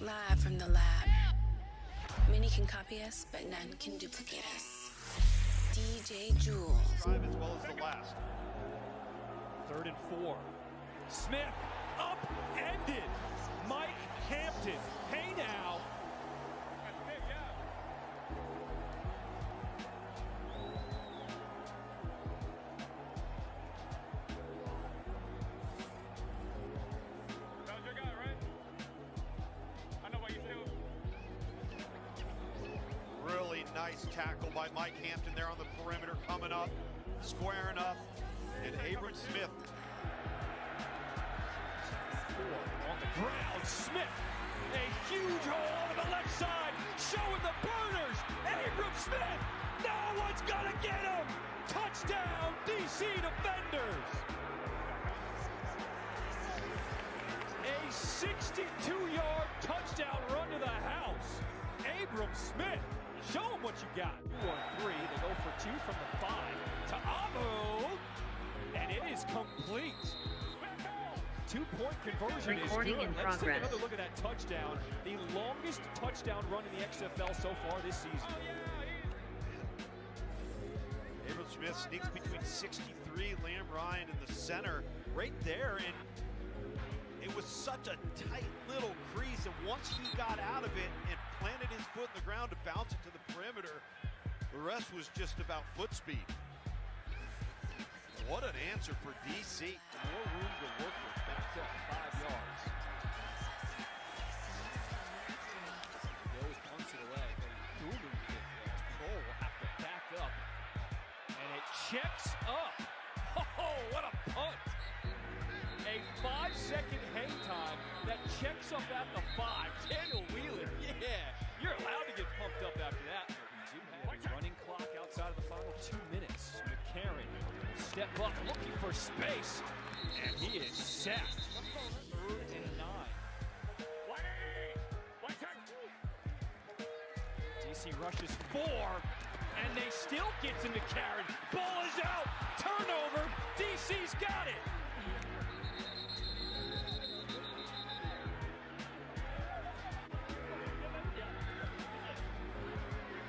Live from the lab. Many can copy us, but none can duplicate us. DJ Jules. Drive as well as the last. 3rd and 4. Smith upended Mike Hampton. Hey now. Really nice tackle by Mike Hampton there on the perimeter, coming up, squaring up, and Abram Smith. 4 on the ground. Smith, a huge hole on the left side, showing the burners. Abram Smith, no one's gonna get him. Touchdown, DC Defenders. A 62-yard touchdown run to the house. Abram Smith, show him what you got. 2 on 3, they go for 2 from the 5 to Amu, and it is complete. 2-point conversion Recording is good. in Let's take progress. another look at that touchdown. The longest touchdown run in the XFL so far this season. Abram Smith sneaks between 63, Lamb Ryan in the center, right there, and it was such a tight little crease, and once he got out of it and planted his foot in the ground to bounce it to the perimeter, the rest was just about foot speed. What an answer for DC. More room to work with, back up 5 yards. Goes, punts it away. A booming kick there. Cole will have to back up. And it checks up. Oh, what a punt. A 5-second hang time that checks up at the 5. Daniel Whelan, yeah. You're allowed to get pumped up after that. But we do have a running clock outside of the final 2 minutes. McCarron step up, looking for space, and he is sacked. 3rd and 9. DC rushes 4, and they still get to McCarron. Ball is out, turnover, DC's got it.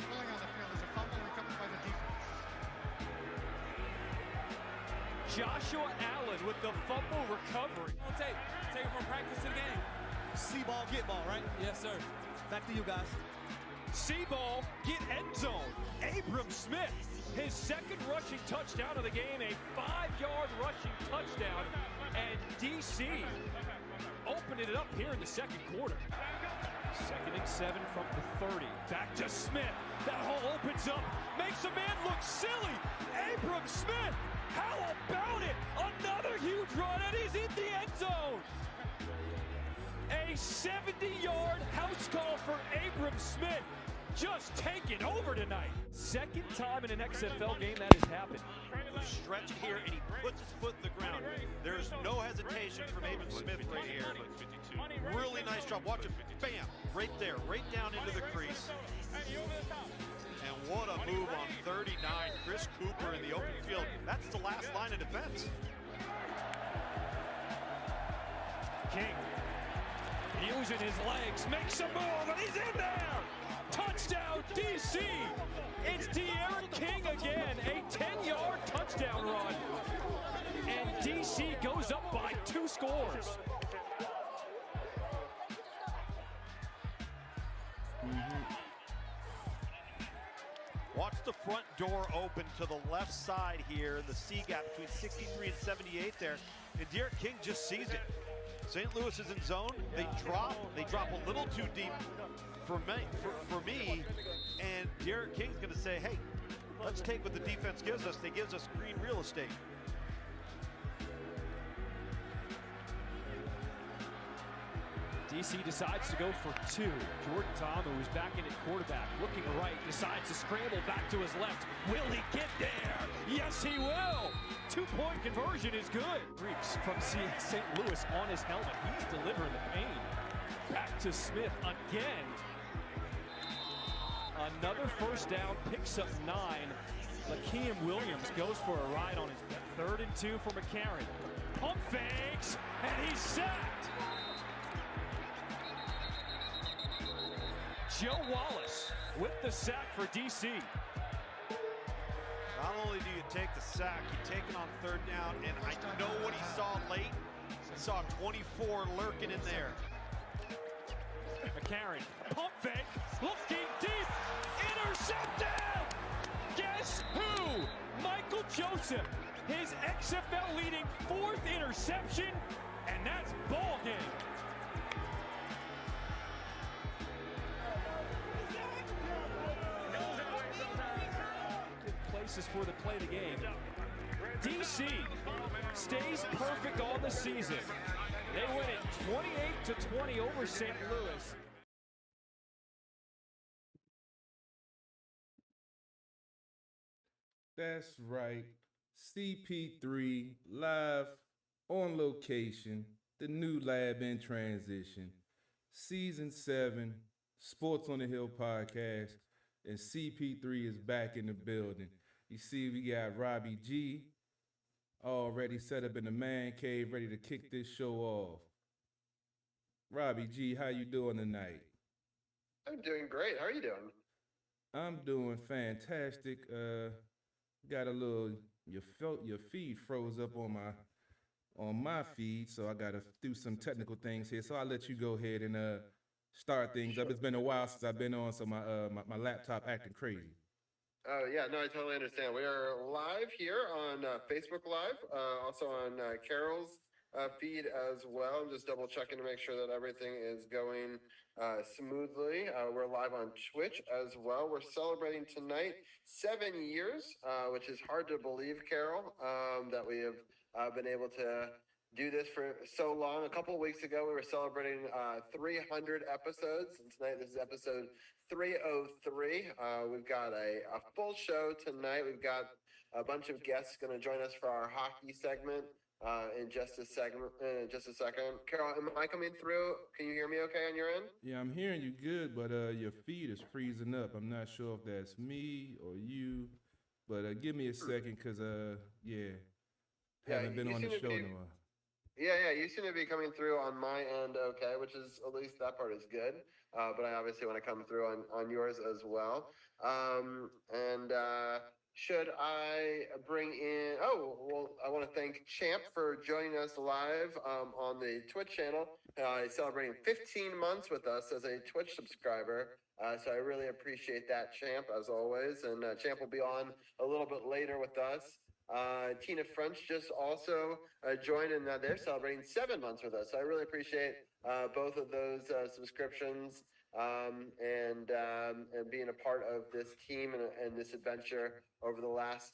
Rolling on the field is a fumble recovered by the defense. Joshua Allen with the fumble recovery. Take it from practice to the game. See ball, get ball, right? Yes, sir. Back to you guys. See ball, get end zone. Abram Smith, his 2nd rushing touchdown of the game, a 5-yard rushing touchdown, and DC opened it up here in the 2nd quarter. 2nd and 7 from the 30. Back to Smith. That hole opens up, makes a man look silly. Abram Smith, how about it? Another huge run, and he's in the end zone. A 70-yard house call for Abram Smith. Just taking over tonight. 2nd time in an XFL game that has happened. Stretch here, and he puts his foot in the ground. There's no hesitation from Abram Smith right here. Really nice job. Watch it. Bam. Right there. Right down into the crease. And what a move on 39. Chris Cooper in the open field. That's the last line of defense. King, using his legs, makes a move, and he's in there! Touchdown, DC! It's De'Aaron King again, a 10-yard touchdown run. And DC goes up by 2 scores. Watch the front door open to the left side here, the C gap between 63 and 78 there. And De'Aaron King just sees it. St. Louis is in zone. They drop a little too deep for me, and De'Aaron King's going to say, hey, let's take what the defense gives us. They gives us green real estate. DC decides to go for 2. Jordan Ta'amu, who's back in at quarterback, looking right, decides to scramble back to his left. Will he get there? Yes, he will. 2-point conversion is good. Greeks from St. Louis on his helmet. He's delivering the pain. Back to Smith again. Another first down, picks up 9. Lakeem Williams goes for a ride on his 3rd and 2 for McCarron. Pump fakes, and he's sacked. Joe Wallace with the sack for DC. Not only do you take the sack, you take it on third down, and I know what he saw late. He saw 24 lurking in there. McCarron, pump fake, looking deep, intercepted! Guess who? Michael Joseph, his XFL leading 4th interception, and that's ball game. Places for the play of the game. DC stays perfect all the season. They win it 28-20 over St. Louis. That's right. CP3 live on location, the new lab in transition. Season 7, Sports on the Hill podcast, and CP3 is back in the building. You see, we got Robbie G already set up in the man cave, ready to kick this show off. Robbie G, how you doing tonight? I'm doing great. How are you doing? I'm doing fantastic. Got a little your feed froze up on my feed, so I gotta do some technical things here. So I'll let you go ahead and start things up. It's been a while since I've been on, so my laptop acting crazy. Oh yeah, no, I totally understand. We are live here on Facebook Live, also on Carol's feed as well. I'm just double checking to make sure that everything is going smoothly. We're live on Twitch as well. We're celebrating tonight 7 years, which is hard to believe, Carol, that we have been able to do this for so long. A couple of weeks ago, we were celebrating 300 episodes, and tonight this is episode 303. We've got a full show tonight. We've got a bunch of guests going to join us for our hockey segment in just a second. Carol, am I coming through? Can you hear me okay on your end? Yeah, I'm hearing you good, but your feed is freezing up. I'm not sure if that's me or you, but give me a second, because haven't been on the show in a while. Yeah, you seem to be coming through on my end okay, which is, at least that part is good. But I obviously want to come through on yours as well. Should I bring in, I want to thank Champ for joining us live on the Twitch channel. He's celebrating 15 months with us as a Twitch subscriber. So I really appreciate that, Champ, as always. And Champ will be on a little bit later with us. Tina French just also joined, and they're celebrating 7 months with us. So I really appreciate both of those subscriptions and being a part of this team and this adventure over the last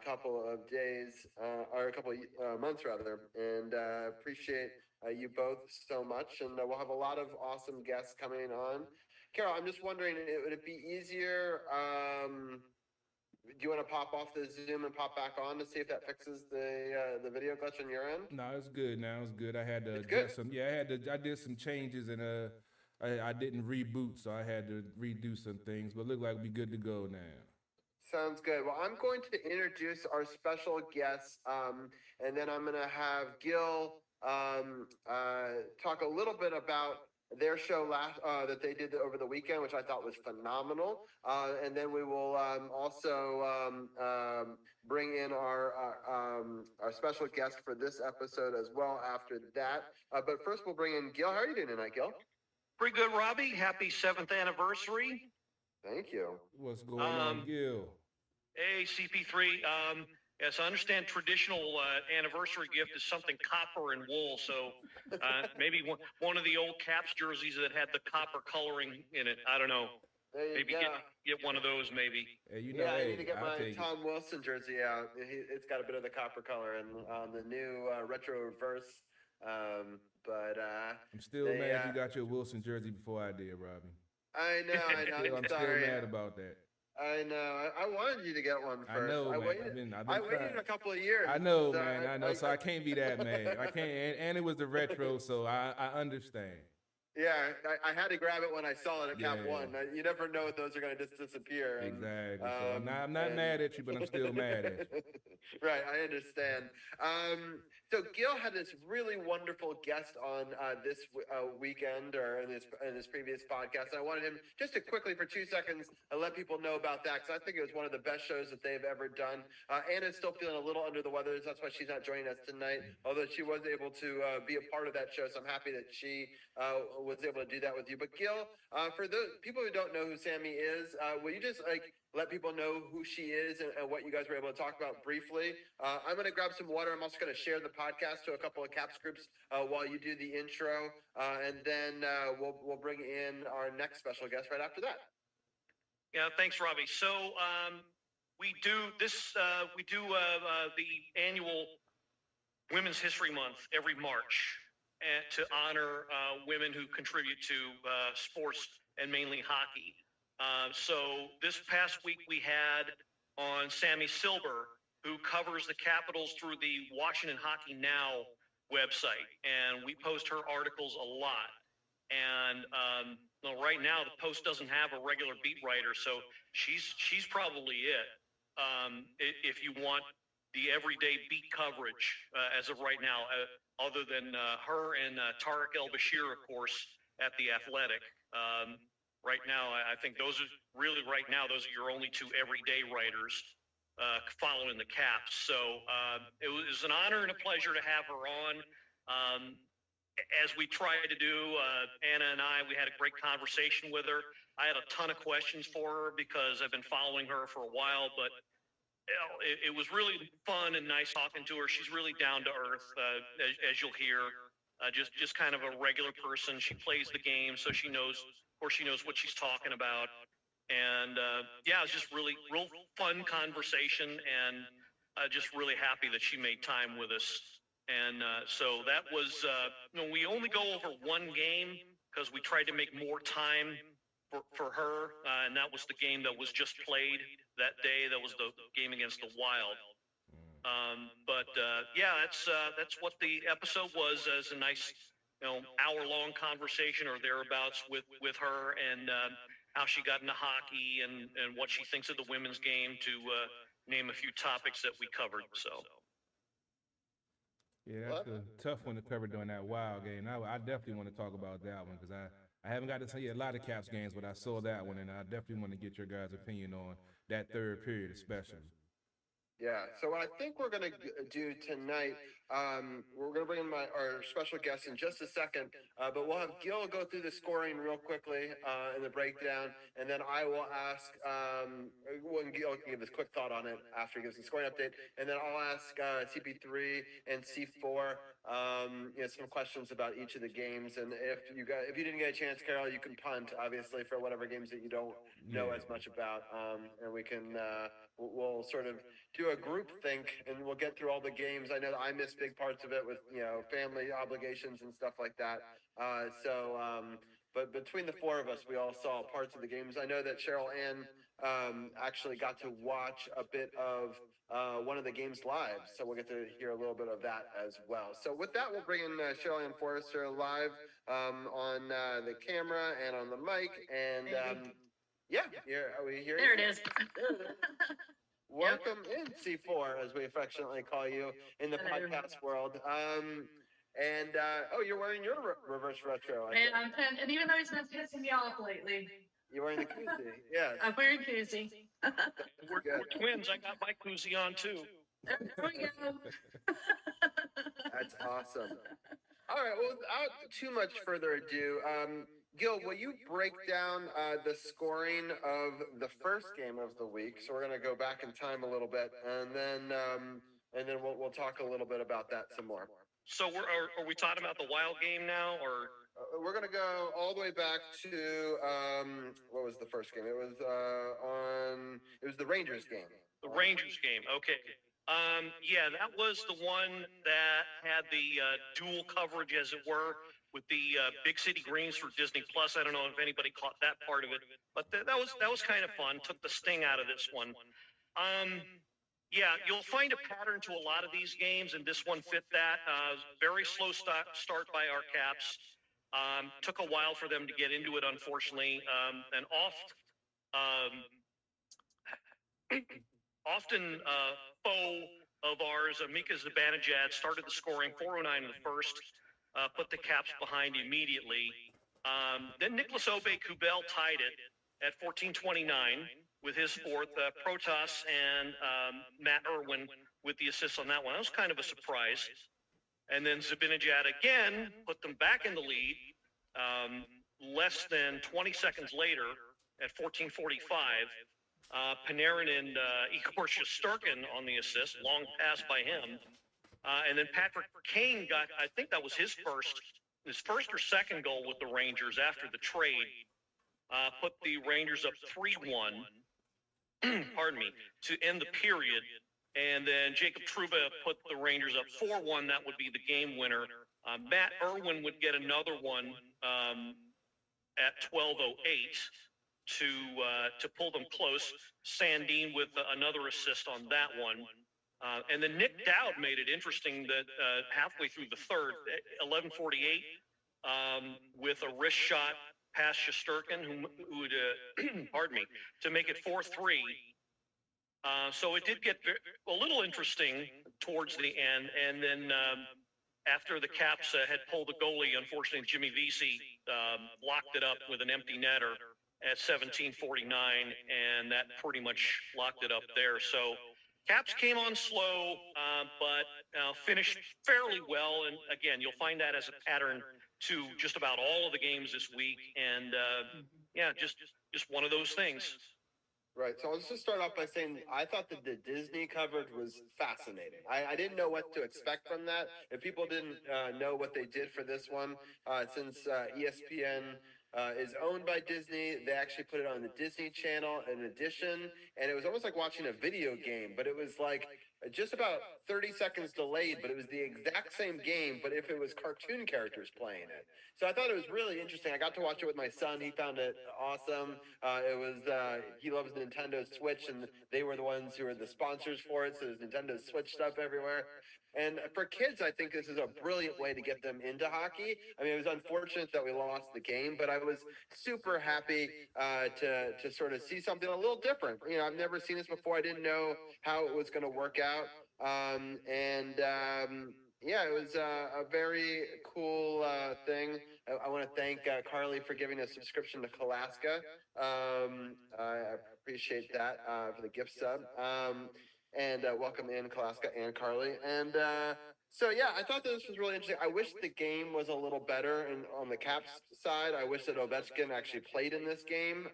couple of days or a couple of months rather. And appreciate you both so much. And we'll have a lot of awesome guests coming on. Carol, I'm just wondering, would it be easier? Do you want to pop off the Zoom and pop back on to see if that fixes the video glitch on your end? No, it's good now. It's good. I had to It's adjust good. some. Yeah, I did some changes, and I didn't reboot, so I had to redo some things. But look like we're good to go now. Sounds good. Well, I'm going to introduce our special guests, and then I'm going to have Gil talk a little bit about their show that they did over the weekend, which I thought was phenomenal. And then we will also bring in our special guest for this episode as well after that. But first, we'll bring in Gil. How are you doing tonight, Gil? Pretty good, Robbie. Happy 7th anniversary. Thank you. What's going on, Gil? Hey, CP3. Yes, I understand traditional anniversary gift is something copper and wool. So maybe one of the old Caps jerseys that had the copper coloring in it. I don't know. There you Maybe go. get one of those, maybe. Hey, I need to get I'll my take it. Tom Wilson jersey out. It's got a bit of the copper color and the new retro reverse. I'm still they, mad you got your Wilson jersey before I did, Robbie. I know. I'm I'm still sorry. mad about that. I know. I wanted you to get one first. I know, man. Waited, I've I been waited trying. a couple of years. I know, So man. I know. So I can't be that mad. I can't. And it was the retro, so I understand. Yeah, I had to grab it when I saw it at Cap Yeah. 1. You never know when those are going to just disappear. And, Exactly. So I'm not mad at you, but I'm still mad at you. Right, I understand. So Gil had this really wonderful guest on this weekend, or in this previous podcast. And I wanted him just to quickly, for 2 seconds, let people know about that, because I think it was one of the best shows that they've ever done. Anna's still feeling a little under the weather. That's why she's not joining us tonight, although she was able to be a part of that show. So I'm happy that she was able to do that with you. But Gil, for those people who don't know who Sammy is, will you just let people know who she is and what you guys were able to talk about briefly? I'm going to grab some water. I'm also going to share the podcast to a couple of Caps groups while you do the intro, and then we'll bring in our next special guest right after that. Yeah, thanks, Robbie. So we do this. We do the annual Women's History Month every March, and to honor women who contribute to sports and mainly hockey. So this past week we had on Sammy Silber, who covers the Capitals through the Washington Hockey Now website, and we post her articles a lot. And right now the Post doesn't have a regular beat writer, so she's probably it. If you want the everyday beat coverage as of right now, other than her and Tarek El-Bashir, of course, at The Athletic. Right now, I think those are really, right now, those are your only two everyday writers following the Caps. So it was an honor and a pleasure to have her on. As we tried to do, Anna and I, we had a great conversation with her. I had a ton of questions for her because I've been following her for a while, but it was really fun and nice talking to her. She's really down to earth, as you'll hear. Just kind of a regular person. She plays the game, so she knows what she's talking about. And yeah, it was just real fun conversation, and just really happy that she made time with us. And so that was, we only go over one game because we tried to make more time for her, and that was the game that was just played that day. That was the game against the Wild. But yeah, that's what the episode was, as a nice, hour-long conversation or thereabouts with her, and how she got into hockey and what she thinks of the women's game, to name a few topics that we covered. So. Yeah, that's a tough one to cover during that Wild game. I definitely want to talk about that one, because I haven't got to see a lot of Caps games, but I saw that one, and I definitely want to get your guys' opinion on that third period especially. Yeah, so what I think we're going to do tonight, we're going to bring in our special guest in just a second, but we'll have Gil go through the scoring real quickly in the breakdown, and then I will ask, Gil can give his quick thought on it after he gives the scoring update, and then I'll ask CP3 and C4 some questions about each of the games, and if you didn't get a chance, Carol, you can punt, obviously, for whatever games that you don't know as much about, and we can we'll sort of do a group think, and we'll get through all the games. I know that I missed big parts of it with family obligations and stuff like that. But between the four of us, we all saw parts of the games. I know that Cheryl Ann actually got to watch a bit of one of the games live, so we'll get to hear a little bit of that as well. So with that, we'll bring in Cheryl Ann Forrester live on the camera and on the mic, and are we here? There it is. Welcome in, C4, as we affectionately call you in the podcast world. You're wearing your reverse retro. And even though he's been pissing me off lately. You're wearing the koozie, yes. I'm wearing koozie. We're twins. I got my koozie on too. There we go. That's awesome. All right, well, without too much further ado, Gil, will you break down the scoring of the first game of the week? So we're going to go back in time a little bit, and then we'll talk a little bit about that some more. So are we talking about the Wild game now, or? We're going to go all the way back to what was the first game? It was the Rangers game. The Rangers game. Okay. Yeah, that was the one that had the dual coverage, as it were, with the Big City Greens for Disney Plus. I don't know if anybody caught that part of it, but that was kind of fun. Took the sting out of this one. Yeah, you'll find a pattern to a lot of these games, and this one fit that. Very slow start by our Caps. Took a while for them to get into it, unfortunately. And often foe of ours, Mika Zibanejad, started the scoring 4:09 in the first, put the Caps behind immediately. Then Nicholas Aube-Kubel tied it at 14:29 with his fourth. Protas and Matt Irwin with the assists on that one. That was kind of a surprise. And then Zibanejad again put them back in the lead less than 20 seconds later at 14:45. Panarin and Igor Shesterkin on the assist, long pass by him. And then Patrick Kane got, I think that was his first or second goal with the Rangers after the trade. Put the Rangers up 3-1, pardon me, to end the period. And then Jacob Trouba put the Rangers up 4-1. That would be the game winner. Matt Irwin would get another one at 12:08 to pull them close. Sandin with another assist on that one. And then Nick Dowd made it interesting that halfway through the third, 11:48, with a wrist shot past Shesterkin, who would, pardon me, to make it 4-3. So it did get a little interesting towards the end. And then after the Caps had pulled the goalie, unfortunately, Jimmy Vesey locked it up with an empty netter at 17:49, and that pretty much locked it up there. So Caps came on slow, but finished fairly well. And again, you'll find that as a pattern to just about all of the games this week. And yeah, just one of those things. Right. So I'll just start off by saying I thought that the Disney coverage was fascinating. I didn't know what to expect from that. If people didn't know what they did for this one, since ESPN is owned by Disney, they actually put it on the Disney Channel in addition, and it was almost like watching a video game, but it was like just about 30 seconds delayed, but it was the exact same game, but if it was cartoon characters playing it. So I thought it was really interesting. I got to watch it with my son. He found it awesome. He loves Nintendo Switch, and they were the ones who were the sponsors for it, so there's Nintendo Switch stuff everywhere. And for kids, I think this is a brilliant way to get them into hockey. I mean, it was unfortunate that we lost the game, but I was super happy to sort of see something a little different. You know, I've never seen this before. I didn't know how it was going to work out. Yeah, it was a very cool thing. I want to thank Carly for giving a subscription to Kalaska. I appreciate that for the gift sub. And welcome in Kalaska and Carly. And so, yeah, I thought this was really interesting. I wish the game was a little better on the Caps side. I wish that Ovechkin actually played in this game.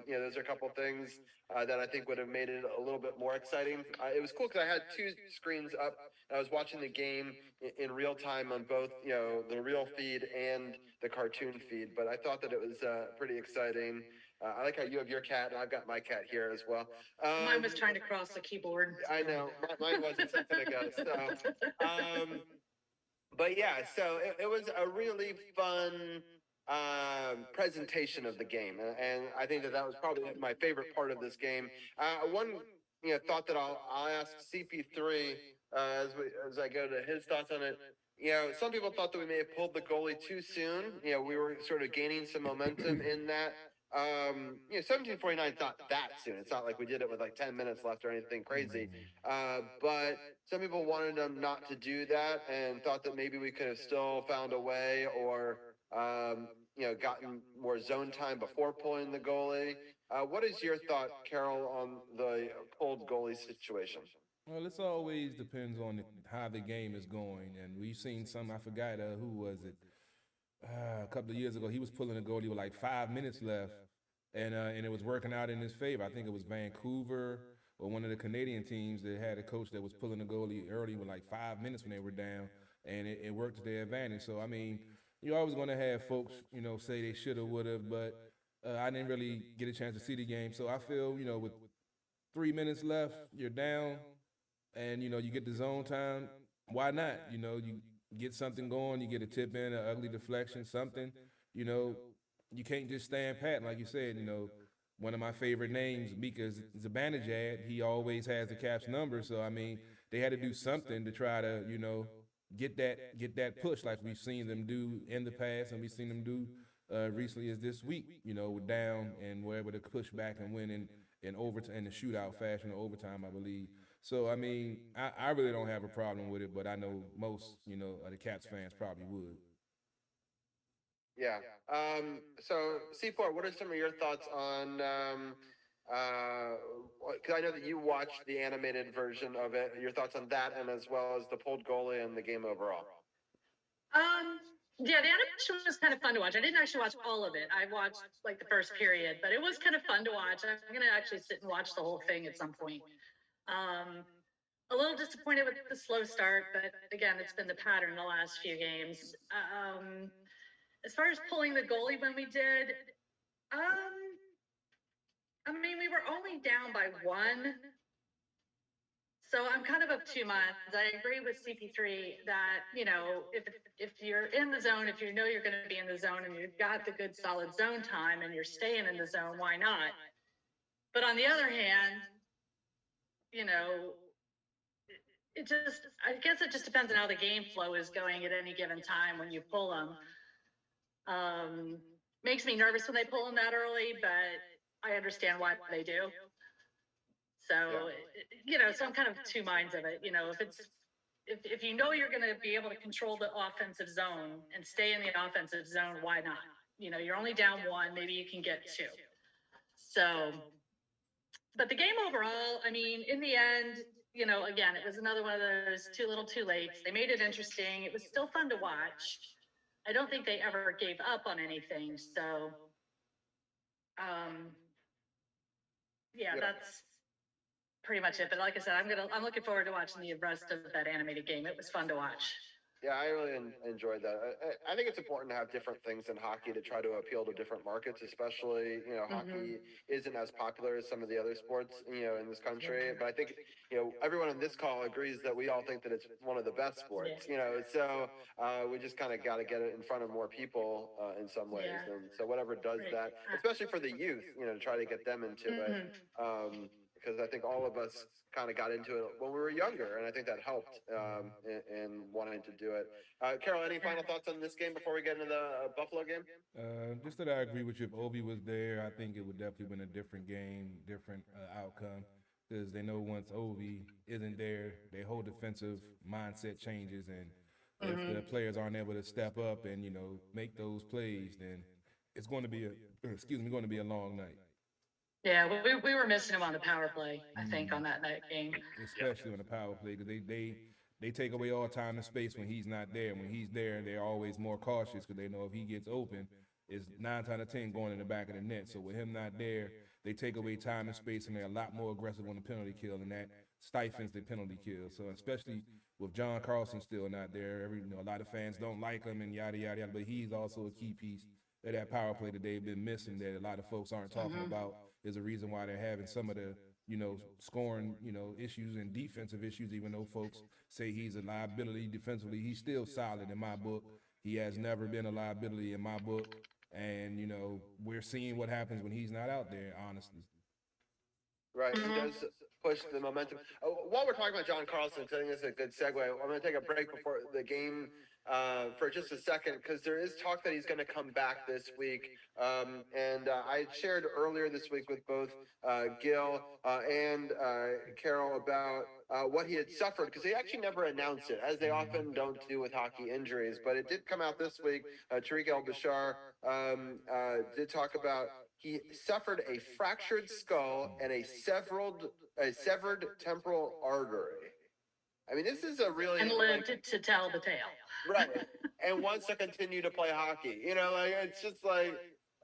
You know, there's a couple things that I think would have made it a little bit more exciting. It was cool because I had two screens up. I was watching the game in real time on both, you know, the real feed and the cartoon feed. But I thought that it was pretty exciting. I like how you have your cat, and I've got my cat here as well. Mine was trying to cross the keyboard. I know. Mine was a second ago. So, but yeah, so it was a really fun presentation of the game. And I think that was probably my favorite part of this game. One thought that I'll ask CP3 as I go to his thoughts on it. You know, some people thought that we may have pulled the goalie too soon. You know, we were sort of gaining some momentum in that. 17:49 is not that soon. It's not like we did it with like 10 minutes left or anything crazy. But some people wanted them not to do that and thought that maybe we could have still found a way or, gotten more zone time before pulling the goalie. What is your thought, Carol, on the pulled goalie situation? Well, it always depends on how the game is going. And we've seen some, I forgot, who was it? A couple of years ago, he was pulling a goalie with like 5 minutes left, and it was working out in his favor. I think it was Vancouver or one of the Canadian teams that had a coach that was pulling the goalie early with like 5 minutes when they were down, and it worked to their advantage. So, I mean, you're always going to have folks, say they should have, would have, but I didn't really get a chance to see the game. So I feel, with 3 minutes left, you're down, and, you get the zone time. Why not? You get something going, you get a tip in, an ugly deflection, something, you can't just stand pat. Like you said, one of my favorite names, Mika Zibanejad, he always has the Caps number. So, I mean, they had to do something to try to, get that push like we've seen them do in the past, and we've seen them do recently as this week. You know, we're down and we're able to push back and win in overtime, in the shootout fashion or overtime, I believe. So I mean, I really don't have a problem with it, but I know most, you know, of the Caps fans probably would. Yeah. So C4, what are some of your thoughts on? Because I know that you watched the animated version of it. Your thoughts on that, and as well as the pulled goalie and the game overall. Yeah, the animation was kind of fun to watch. I didn't actually watch all of it. I watched like the first period, but it was kind of fun to watch. I'm gonna actually sit and watch the whole thing at some point. A little disappointed with the slow start, but again, it's been the pattern the last few games. As far as pulling the goalie when we did, I mean, we were only down by 1. So I'm kind of of 2 minds. I agree with CP3 that, you know, if you're in the zone, if you know you're going to be in the zone and you've got the good solid zone time and you're staying in the zone, why not? But on the other hand, you know, I guess it just depends on how the game flow is going at any given time when you pull them. Makes me nervous when they pull them that early, but I understand why they do. So, you know, so I'm kind of 2 minds of it. You know, if you know you're going to be able to control the offensive zone and stay in the offensive zone, why not? You know, you're only down 1, maybe you can get 2. So, but the game overall, I mean, in the end, you know, again, it was another one of those too little too late. They made it interesting. It was still fun to watch. I don't think they ever gave up on anything. So, yeah, that's pretty much it. But like I said, I'm looking forward to watching the rest of that animated game. It was fun to watch. Yeah, I really enjoyed that. I think it's important to have different things in hockey to try to appeal to different markets, especially, you know, hockey isn't as popular as some of the other sports, you know, in this country. But I think, you know, everyone on this call agrees that we all think that it's one of the best sports, you know, so we just kind of got to get it in front of more people in some ways. And so whatever does that, especially for the youth, you know, to try to get them into it. Because I think all of us kind of got into it when we were younger, and I think that helped in wanting to do it. Carol, any final thoughts on this game before we get into the Buffalo game? Just that I agree with you. If Ovi was there, I think it would definitely been a different game, different outcome, because they know once Ovi isn't there, their whole defensive mindset changes, and if the players aren't able to step up and, you know, make those plays, then it's going to be a long night. Yeah, we were missing him on the power play, I think, on that night game. Especially on the power play, because they take away all time and space when he's not there. When he's there, they're always more cautious because they know if he gets open, it's 9 out of 10 going in the back of the net. So with him not there, they take away time and space, and they're a lot more aggressive on the penalty kill, and that stifles the penalty kill. So especially with John Carlson still not there, a lot of fans don't like him and yada, yada, yada, but he's also a key piece of that power play that they've been missing that a lot of folks aren't talking about. Is a reason why they're having some of the, you know, scoring, you know, issues and defensive issues, even though folks say he's a liability defensively. He's still solid in my book. He has never been a liability in my book. And, you know, we're seeing what happens when he's not out there, honestly. Right. He does push the momentum. While we're talking about John Carlson, I think this is a good segue. I'm going to take a break before the game for just a second, because there is talk that he's going to come back this week. And I shared earlier this week with both Gil and Carol about what he had suffered, because they actually never announced it, as they often don't do with hockey injuries. But it did come out this week. Tariq El-Bashar did talk about he suffered a fractured skull and a severed temporal artery. I mean, this is a really... And lived to tell the tale. Right. And wants to continue to play hockey. You know, like, it's just like,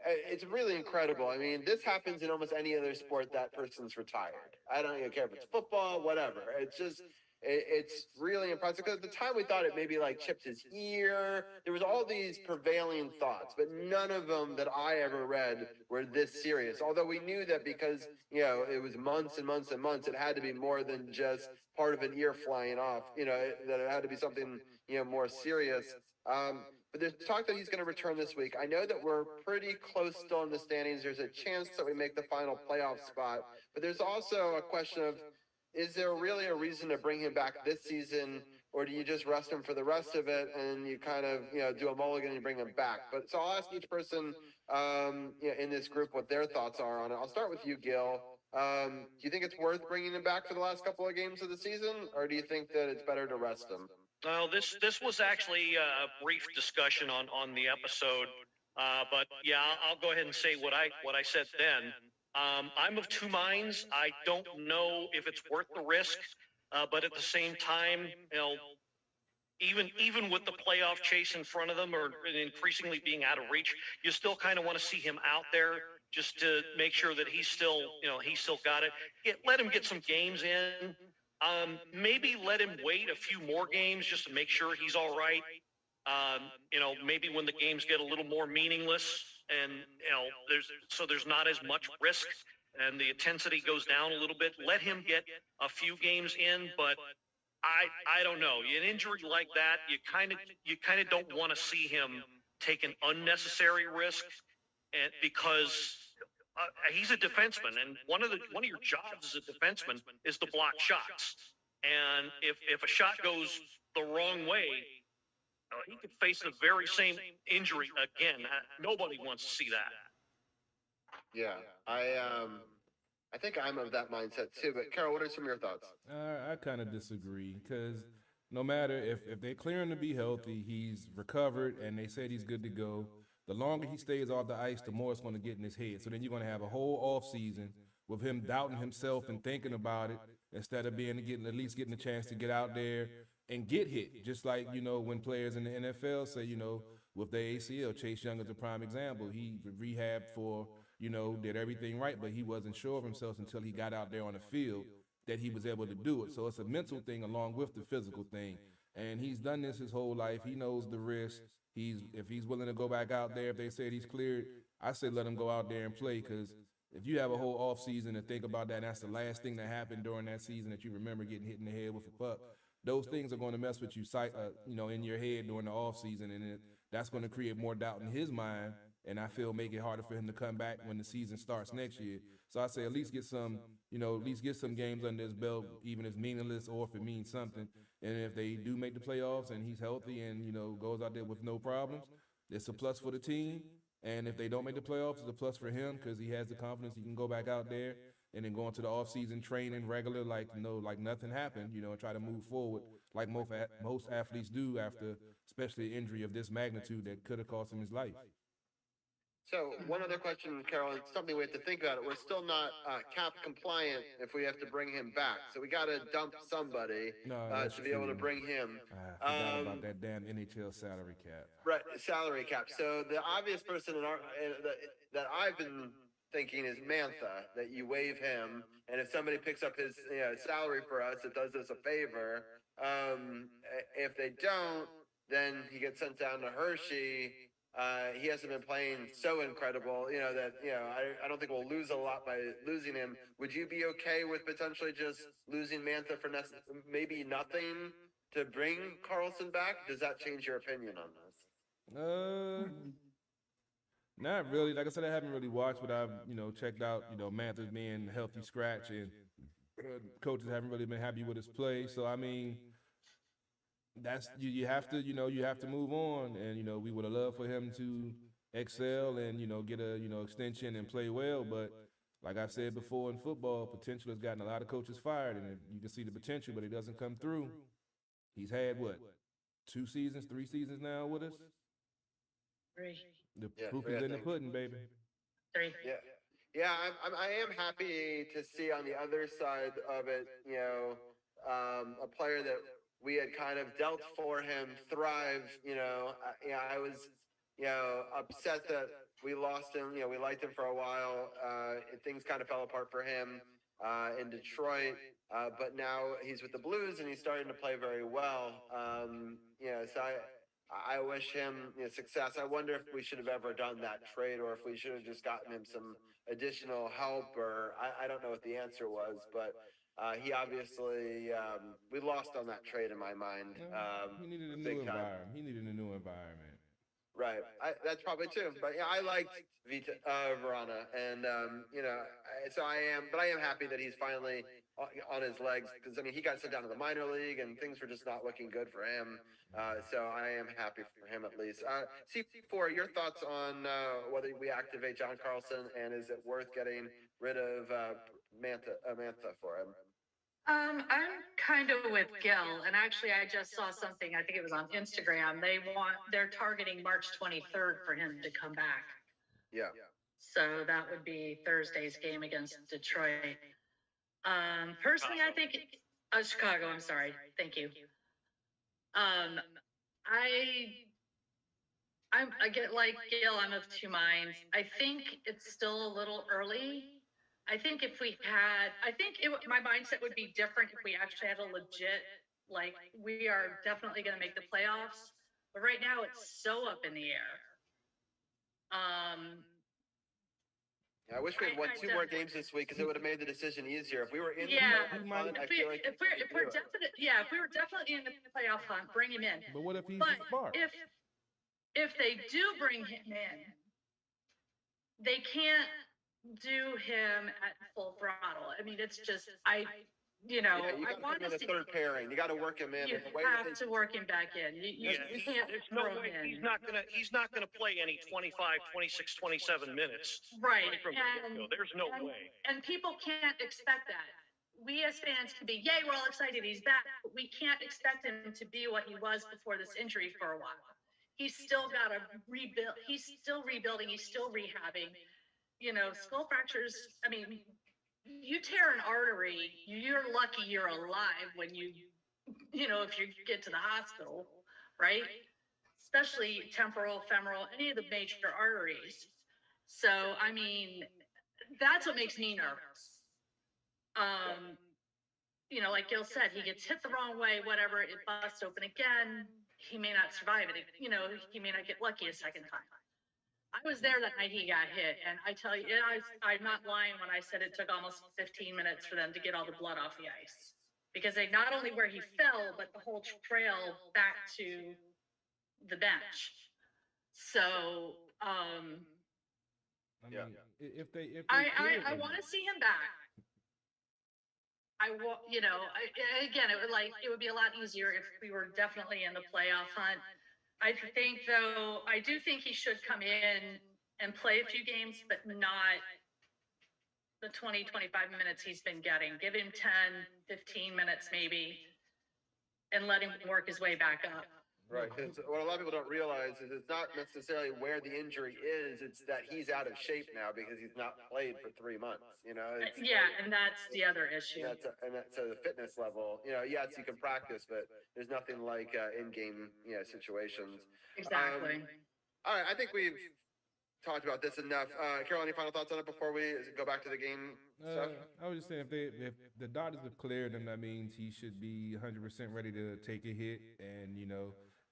it's really incredible. I mean, this happens in almost any other sport that person's retired. I don't even care if it's football, whatever. It's just... It's really impressive, because at the time we thought it maybe like chipped his ear. There was all these prevailing thoughts, but none of them that I ever read were this serious. Although we knew that because, you know, it was months and months and months, it had to be more than just part of an ear flying off, you know, that it had to be something, you know, more serious. But there's talk that he's going to return this week. I know that we're pretty close still in the standings. There's a chance that we make the final playoff spot, but there's also a question of, is there really a reason to bring him back this season or do you just rest him for the rest of it and you kind of, do a mulligan and you bring him back? But so I'll ask each person, in this group what their thoughts are on it. I'll start with you, Gil. Do you think it's worth bringing him back for the last couple of games of the season, or do you think that it's better to rest him? Well, this was actually a brief discussion on the episode, but yeah, I'll go ahead and say what I said then. I'm of two minds. I don't know if it's worth the risk, but at the same time, even with the playoff chase in front of them or increasingly being out of reach, you still kind of want to see him out there just to make sure that he's still got it. Let him get some games in. Maybe let him wait a few more games just to make sure he's all right. Maybe when the games get a little more meaningless and, there's not as much risk and the intensity goes down a little bit, let him get a few games in. But I don't know. An injury like that, you kind of don't want to see him take an unnecessary risk, and because he's a defenseman, and one of your jobs as a defenseman is to block shots. And if a shot goes the wrong way, he could face the very same injury again. Nobody wants to see that. Yeah, I think I'm of that mindset too. But Carol, what are some of your thoughts? I kind of disagree because no matter if they clear him to be healthy, he's recovered, and they said he's good to go. The longer he stays off the ice, the more it's going to get in his head. So then you're going to have a whole off season with him doubting himself and thinking about it instead of at least getting a chance to get out there and get hit. Just like, when players in the NFL say, with their ACL, Chase Young is a prime example. He rehabbed for, did everything right, but he wasn't sure of himself until he got out there on the field that he was able to do it. So it's a mental thing along with the physical thing. And he's done this his whole life. He knows the risk. If he's willing to go back out there, if they said he's cleared, I say let him go out there and play, because if you have a whole off season to think about that, and that's the last thing that happened during that season that you remember getting hit in the head with a puck, those things are going to mess with you, in your head during the off season, and that's going to create more doubt in his mind, and I feel make it harder for him to come back when the season starts next year. So I say at least get some games under his belt, even if it's meaningless or if it means something. And if they do make the playoffs and he's healthy and, goes out there with no problems, it's a plus for the team. And if they don't make the playoffs, it's a plus for him because he has the confidence he can go back out there and then go into the offseason training regular like nothing happened, and try to move forward like most athletes do after especially an injury of this magnitude that could have cost him his life. So one other question, Carol, it's something we have to think about. We're still not cap compliant if we have to bring him back. So we got to dump somebody to be able to bring him. I forgot about that damn NHL salary cap. Right, salary cap. So the obvious person that I've been thinking is Mantha, that you waive him. And if somebody picks up his salary for us, it does us a favor. If they don't, then he gets sent down to Hershey. He hasn't been playing so incredible, I don't think we'll lose a lot by losing him. Would you be okay with potentially just losing Mantha for maybe nothing to bring Carlson back? Does that change your opinion on this? Not really. Like I said, I haven't really watched, but I've, checked out, Mantha's being a healthy scratch, and coaches haven't really been happy with his play. So, I mean, that's you have to move on, and we would have loved for him to excel and get a extension and play well, but like I've said before in football, potential has gotten a lot of coaches fired, and you can see the potential, but it doesn't come through. He's had 2 seasons, 3 seasons now with us. 3. The proof is in the pudding, baby. 3. Yeah. I am happy to see on the other side of it, a player that we had kind of dealt for him thrive. I was, upset that we lost him. We liked him for a while. Things kind of fell apart for him in Detroit. But now he's with the Blues and he's starting to play very well. So I wish him success. I wonder if we should have ever done that trade, or if we should have just gotten him some additional help, or I don't know what the answer was, but he obviously, we lost on that trade in my mind. He needed a new environment. He needed a new environment. Right. That's probably true. But yeah, I liked Verana, and so I am happy that he's finally on his legs, because I mean he got sent down to the minor league and things were just not looking good for him. So I am happy for him at least. C4, your thoughts on whether we activate John Carlson, and is it worth getting rid of Mantha for him? I'm kind of with Gil, and actually I just saw something, I think it was on Instagram. They're targeting March 23rd for him to come back. Yeah. So that would be Thursday's game against Detroit. Personally, I think Chicago. I'm sorry. Thank you. I get like Gail. I'm of two minds. I think it's still a little early. I think if we had, my mindset would be different if we actually had a legit, like, we are definitely going to make the playoffs. But right now, it's so up in the air. I wish we had won two more games this week because it would have made the decision easier. If we were in the playoff hunt, if we were definitely in the playoff hunt, bring him in. But what if he's But spark? if they do bring him in, they can't do him at full throttle. I mean, it's just you I want to the see third pairing. You got to work him in. You have to work him back in. You can't There's no throw way him in. he's not gonna play any 25, 26, 27 minutes. Right. From the get-go. There's no way. And people can't expect that. We as fans can be, yay, we're all excited he's back, but we can't expect him to be what he was before this injury for a while. He's still got to rebuild. He's still rebuilding. He's still rehabbing. Skull fractures, I mean, you tear an artery, you're lucky you're alive when if you get to the hospital, right? Especially temporal, femoral, any of the major arteries. So, I mean, that's what makes me nervous. Like Gil said, he gets hit the wrong way, whatever, it busts open again. He may not survive it. He may not get lucky a second time. I was there that night he got hit, and I tell you, I'm not lying when I said it took almost 15 minutes for them to get all the blood off the ice. Because they not only where he fell, but the whole trail back to the bench. So, if they I want to see him back. Again, it would be a lot easier if we were definitely in the playoff hunt. I do think he should come in and play a few games, but not the 20, 25 minutes he's been getting. Give him 10, 15 minutes maybe, and let him work his way back up. Right, because what a lot of people don't realize is it's not necessarily where the injury is, it's that he's out of shape now because he's not played for 3 months, and that's the other issue. That's the fitness level. Yes, you can practice, but there's nothing like in-game situations. Exactly. All right, I think we've talked about this enough. Carol, any final thoughts on it before we go back to the game stuff? I was just saying, if the doctors have cleared him, that means he should be 100% ready to take a hit and,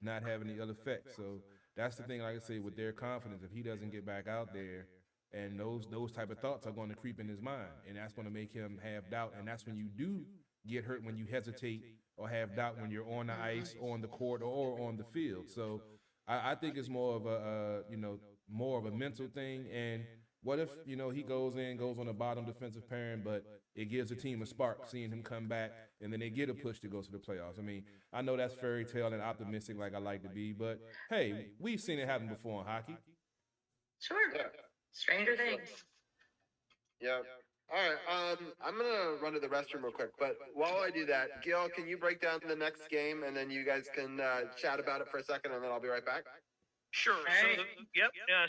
not have any other effects. So that's the thing, like I say, with their confidence, if he doesn't get back out there, and those type of thoughts are going to creep in his mind, and that's going to make him have doubt. And that's when you do get hurt, when you hesitate or have doubt when you're on the ice, on the court, or on the field. So I think it's more of a mental thing. And what if, he goes on the bottom defensive pairing, but it gives the team a spark seeing him come back, and then they get a push to go to the playoffs. I mean, I know that's fairy tale and optimistic like I like to be, but hey, we've seen it happen before in hockey. Sure. Yeah. Stranger things. Yeah. All right. I'm going to run to the restroom real quick, but while I do that, Gil, can you break down the next game, and then you guys can chat about it for a second, and then I'll be right back? Sure.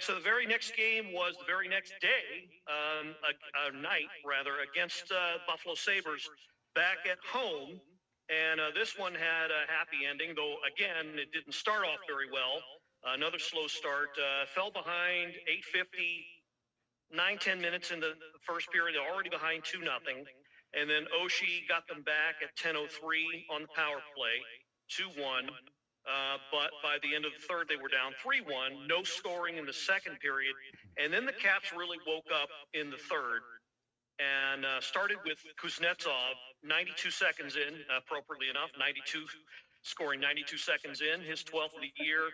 So the very next game was the very next day, night rather, against Buffalo Sabres back at home. And this one had a happy ending, though, again, it didn't start off very well. Another slow start. Fell behind 8:50, 9-10 minutes in the first period. They're already behind 2-0. And then Oshie got them back at 10:03 on the power play, 2-1. But by the end of the third, they were down 3-1, no scoring in the second period. And then the Caps really woke up in the third and started with Kuznetsov, 92 seconds in, appropriately enough, scoring 92 seconds in, his 12th of the year.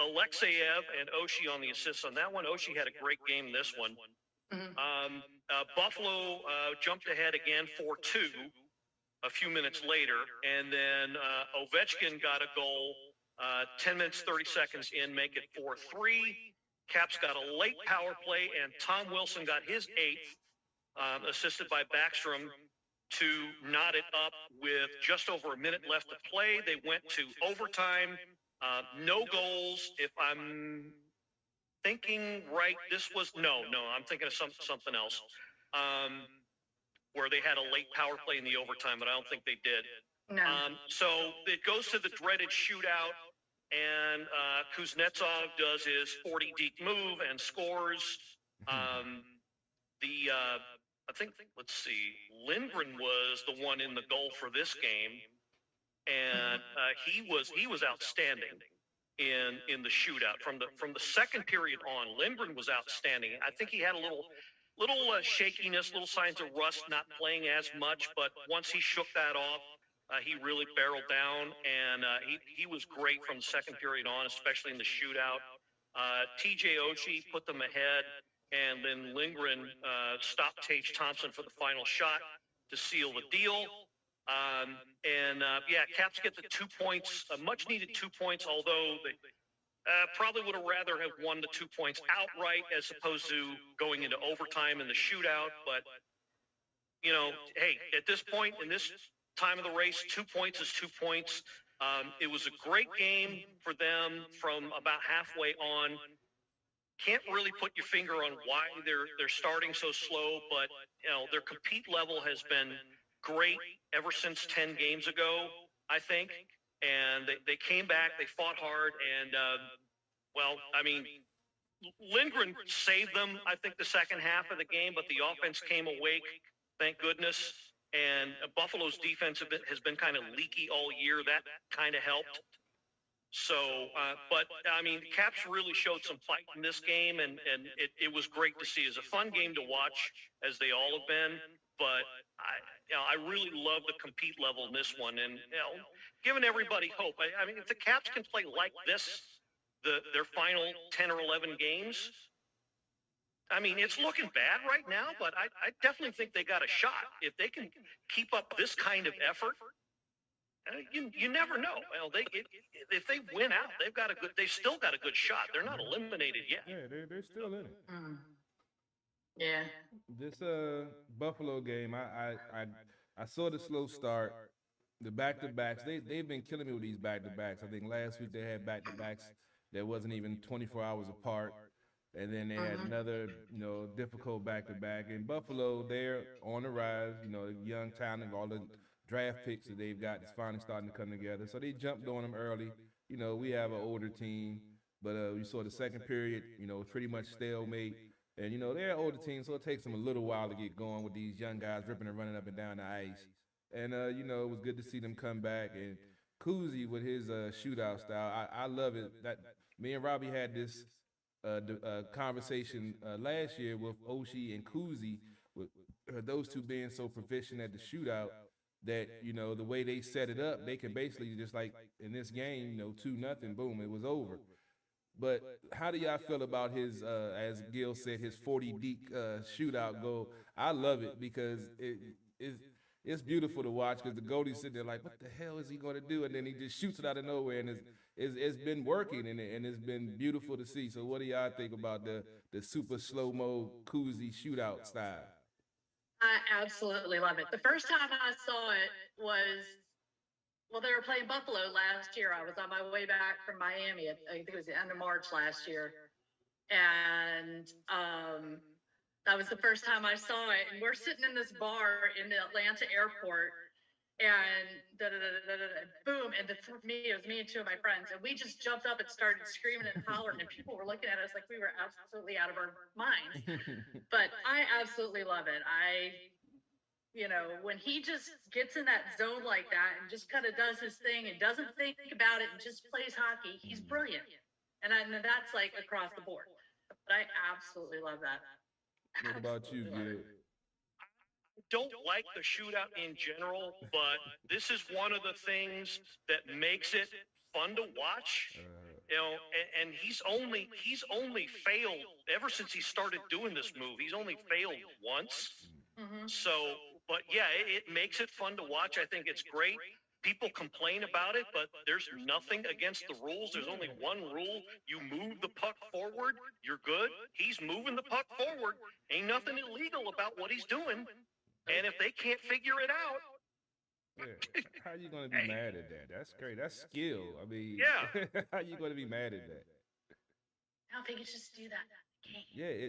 Alexeyev and Oshie on the assists on that one. Oshie had a great game this one. Buffalo jumped ahead again 4-2 a few minutes later, and then Ovechkin got a goal 10 minutes, 30 seconds in, make it 4-3. Caps got a late power play, and Tom Wilson got his 8th, assisted by Backstrom, to knot it up with just over a minute left to play. They went to overtime, no goals. If I'm thinking right, this was I'm thinking of something else, where they had a late power play in the overtime, but I don't think they did. No. So it goes to the dreaded shootout, and Kuznetsov does his 40 deke move and scores. I think, let's see, Lindgren was the one in the goal for this game, and he was outstanding in the shootout from the second period on. Lindgren was outstanding. I think he had a little shakiness, little signs of rust, not playing as much, but once he shook that off, he really barreled down, and he was great from the second period on, especially in the shootout. TJ Oshie put them ahead, and then Lindgren stopped Tage Thompson for the final shot to seal the deal. Caps get the 2 points, much needed 2 points, although they probably would have rather have won the 2 points outright as opposed to going into overtime in the shootout. But, hey, at this point, in this time of the race, 2 points is 2 points. It was a great game for them from about halfway on. Can't really put your finger on why they're starting so slow, but their compete level has been great ever since 10 games ago, I think. And they came back, they fought hard, and Lindgren saved them, I think, the second half of the game, but the offense came awake, thank goodness. And Buffalo's defense has been kind of leaky all year. That kind of helped. So, the Caps really showed some fight in this game, and it was great to see. It was a fun game to watch, as they all have been. But I really love the compete level in this one, and giving everybody hope. If the Caps can play like this, their final 10 or 11 games, it's looking bad right now, but I definitely think they got a shot if they can keep up this kind of effort. You never know. If they win out, they've still got a good shot. They're not eliminated yet. Yeah, they're still in it. Yeah. This Buffalo game, I saw the slow start, the back-to-backs. They've been killing me with these back-to-backs. I think last week they had back-to-backs that wasn't even 24 hours apart, and then they had another difficult back-to-back. And Buffalo, they're on the rise. Young talent, all the draft picks that they've got is finally starting to come together. So they jumped on them early. We have an older team, but we saw the second period, pretty much stalemate. And, they're an older team, so it takes them a little while to get going with these young guys ripping and running up and down the ice. And, it was good to see them come back. And Kuzi with his shootout style, I love it. That me and Robbie had this conversation last year with Oshie and Kuzi, with those two being so proficient at the shootout, that, the way they set it up, they can basically just like in this game, 2-0, boom, it was over. But how do y'all feel about his, as Gil said, his 40 deep shootout goal? I love it because it's beautiful to watch because the goalie's sitting there like, what the hell is he going to do? And then he just shoots it out of nowhere, and it's been working, and it's been beautiful to see. So what do y'all think about the super slow-mo Kuzi shootout style? I absolutely love it. The first time I saw it was, they were playing Buffalo last year. I was on my way back from Miami. I think it was the end of March last year. And that was the first time I saw it. And we're sitting in this bar in the Atlanta airport, and boom. And it was me and two of my friends. And we just jumped up and started screaming and hollering. And people were looking at us like we were absolutely out of our minds. But I absolutely love it. When he just gets in that zone like that and just kind of does his thing and doesn't think about it and just plays hockey, he's brilliant. And that's like across the board. But I absolutely love that. What about you, Gil? I don't like the shootout in general, but this is one of the things that makes it fun to watch. You know, and he's only failed ever since he started doing this move. He's only failed once. So, but yeah, it makes it fun to watch. I think it's great. People complain about it, but there's nothing against the rules. There's only one rule. You move the puck forward, you're good. He's moving the puck forward. Ain't nothing illegal about what he's doing. And if they can't figure it out, yeah. How you gonna be mad at that? That's great. That's skill. I mean, yeah. How you gonna be mad at that? I don't think you just do that. Yeah.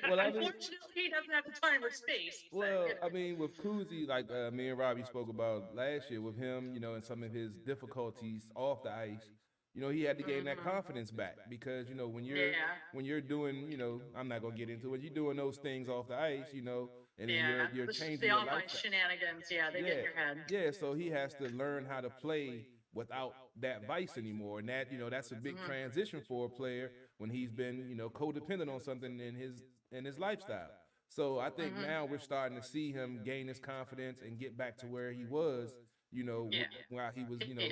Well, I mean, Unfortunately, he doesn't have the time or space. well, I mean, with Kuzi, like me and Robbie spoke about last year with him, you know, and some of his difficulties off the ice. You know, he had to gain that confidence back because, you know, when you're doing, you know, I'm not gonna get into it. You're doing those things off the ice, you know, and then you're changing the your online lifestyle. shenanigans. Yeah, they get in your head. Yeah, so he has to learn how to play without that vice anymore, and that, you know, that's a big transition for a player when he's been, you know, codependent on something in his lifestyle. So I think now we're starting to see him gain his confidence and get back to where he was, you know, while he was, you know,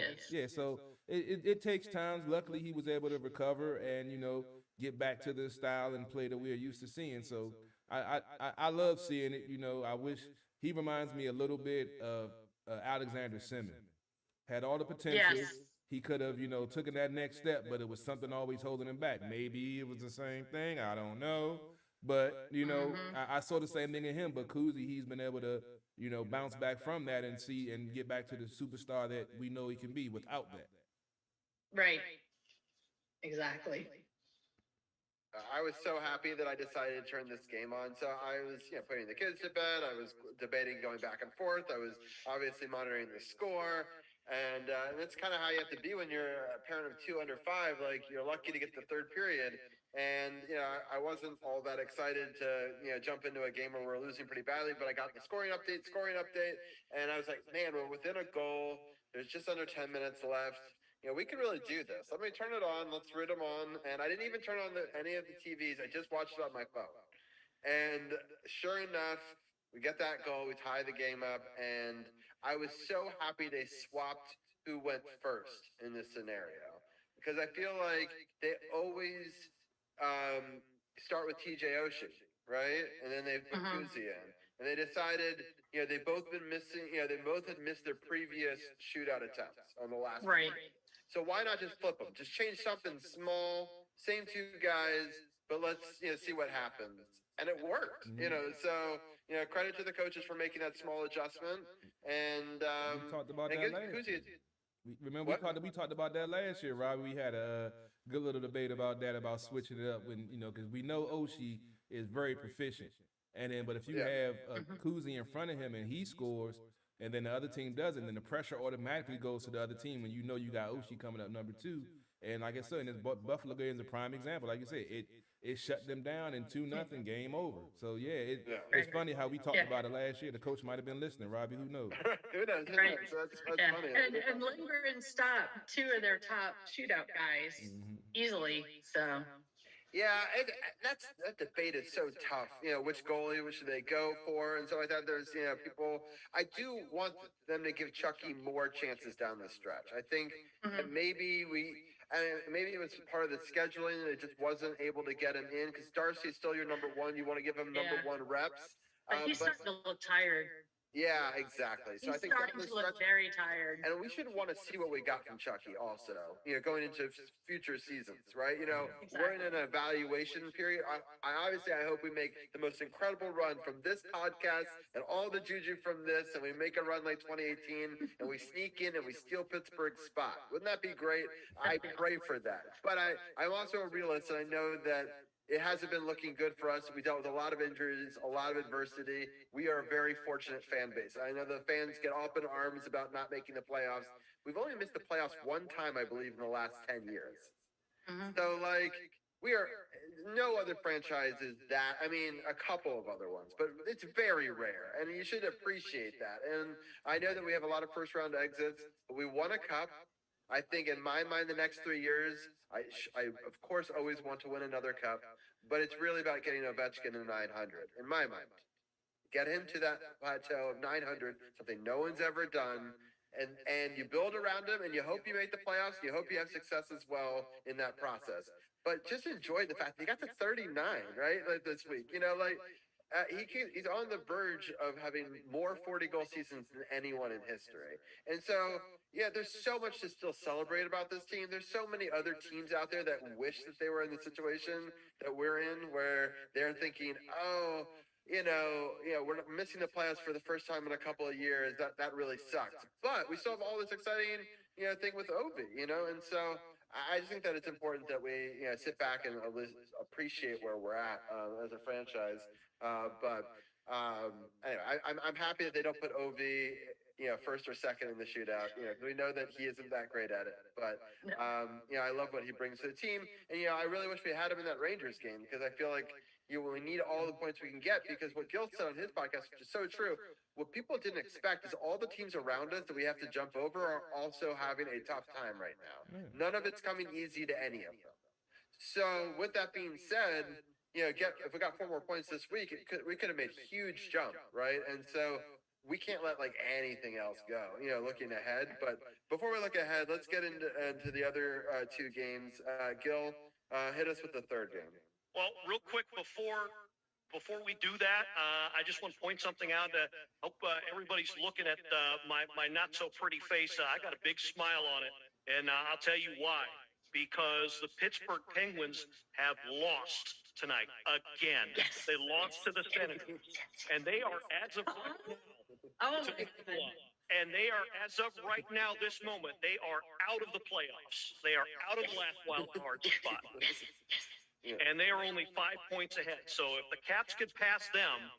So it takes time. Luckily, he was able to recover and, you know, get back to the style and play that we're used to seeing. So I love seeing it. You know, I wish he reminds me a little bit of Alexander Simmons. Had all the potential. Yes. He could have, you know, taken that next step, but it was something always holding him back. Maybe it was the same thing. I don't know. But, you know, I saw the same thing in him. But Kuzi, he's been able to, you know, bounce back from that and get back to the superstar that we know he can be without that. Right. Exactly. I was so happy that I decided to turn this game on. So I was, you know, putting the kids to bed. I was debating going back and forth. I was obviously monitoring the score. And that's kind of how you have to be when you're a parent of 2 under 5. Like, you're lucky to get the third period. And, you know, I wasn't all that excited to, you know, jump into a game where we're losing pretty badly, but I got the scoring update. And I was like, man, we're within a goal. There's just under 10 minutes left. You know, we can really do this. Let me turn it on. Let's root them on. And I didn't even turn on any of the TVs. I just watched it on my phone. And sure enough, we get that goal. We tie the game up. And I was so happy they swapped who went first in this scenario. Because I feel like they always start with TJ Oshie, right? And then they put Kuzi in. And they decided, you know, they've both been missing, you know, they both had missed their previous shootout attempts on the last one. So why not just flip them? Just change something small, same 2 guys, but let's, you know, see what happens. And it worked, you know. So, you know, credit to the coaches for making that small adjustment. And we talked about that last year. Remember, we talked about that last year, Robbie. We had a good little debate about that, about switching it up when, you know, because we know Oshie is very proficient. And then, but if you have Kuzi in front of him and he scores, and then the other team doesn't, then the pressure automatically goes to the other team when you know you got Oshie coming up number 2. And like I said, and this Buffalo game is a prime example. Like you said, it shut them down in 2-0, game over. So yeah, it's funny how we talked about it last year. The coach might have been listening, Robbie. Who knows? Who knows? Right. So that's funny. And Lindgren stopped 2 of their top shootout guys easily. So. Yeah, that debate is so tough. You know, which goalie should they go for, and so like that. There's, you know, people. I do want them to give Chucky more chances down the stretch. I think that maybe maybe it was part of the scheduling and it just wasn't able to get him in because Darcy's still your number 1. You want to give him number 1 reps. But he's starting to look tired. Yeah, exactly. So I think starting to look very tired. And we should want to see what we got from Chucky also, you know, going into future seasons, right? You know, we're in an evaluation period. I obviously, I hope we make the most incredible run from this podcast and all the juju from this, and we make a run like 2018, and we sneak in and we steal Pittsburgh's spot. Wouldn't that be great? I pray for that. But I'm also a realist, and I know that it hasn't been looking good for us. We dealt with a lot of injuries, a lot of adversity. We are a very fortunate fan base. I know the fans get up in arms about not making the playoffs. We've only missed the playoffs 1 time, I believe, in the last 10 years. So, like, we are no other franchise is that. I mean, a couple of other ones, but it's very rare, and you should appreciate that. And I know that we have a lot of first-round exits, but we won a cup. I think in my mind, the next 3 years, I of course always want to win another cup, but it's really about getting Ovechkin to 900 in my mind. Get him to that plateau of 900, something no one's ever done, and you build around him, and you hope you make the playoffs. You hope you have success as well in that process. But just enjoy the fact that he got to 39, right? Like this week, he's on the verge of having more 40-goal seasons than anyone in history. And so, yeah, there's so much to still celebrate about this team. There's so many other teams out there that wish that they were in the situation that we're in, where they're thinking, oh, we're missing the playoffs for the first time in a couple of years. That really sucks. But we still have all this exciting, thing with Ovi, and so I just think that it's important that we, sit back and appreciate where we're at as a franchise. Anyway, I'm happy that they don't put OV, first or second in the shootout. We know that he isn't that great at it, but I love what he brings to the team, and I really wish we had him in that Rangers game, because I feel like we need all the points we can get, because what Gil said on his podcast, which is so true, what people didn't expect is all the teams around us that we have to jump over are also having a tough time right now. None of it's coming easy to any of them. So with that being said, if we got 4 more points this week, we could have made a huge jump, right? And so we can't let anything else go, looking ahead. But before we look ahead, let's get into the other 2 games. Gil, hit us with the third game. Well, real quick before we do that, I just want to point something out. Hope everybody's looking at my not so pretty face. I got a big smile on it, and I'll tell you why. Because the Pittsburgh Penguins have lost tonight again. Yes. They lost to the Senators, and they are, as of right now, and they are, as of right now, this moment, they are out of the playoffs. They are out of the last wild card spot. And they are only 5 points ahead. So if the Caps could pass them,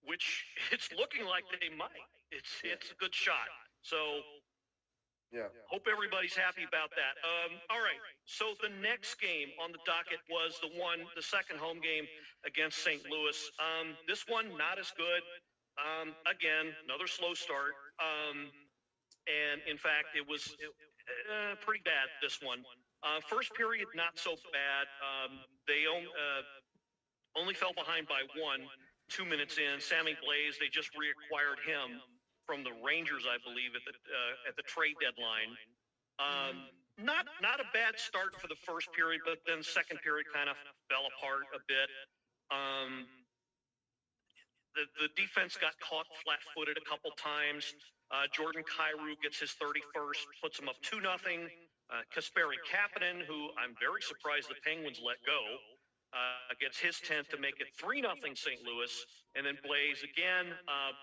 which it's looking like they might, it's a good shot. So hope everybody's happy about that. All right. So the next game on the docket was the second home game against St. Louis. This one not as good. Again, another slow start. And in fact, it was pretty bad, this one. First period, not so bad. They only fell behind by 1, 2 minutes in. Sammy Blais, they just reacquired him from the Rangers, I believe, at the trade deadline. Not a bad start for the first period, but then second period kind of fell apart a bit. The defense got caught flat-footed a couple times. Jordan Kyrou gets his 31st, puts them up 2-0. Kasperi Kapanen, who I'm very surprised the Penguins let go, gets his 10th to make it 3-0 St. Louis. And then Blais again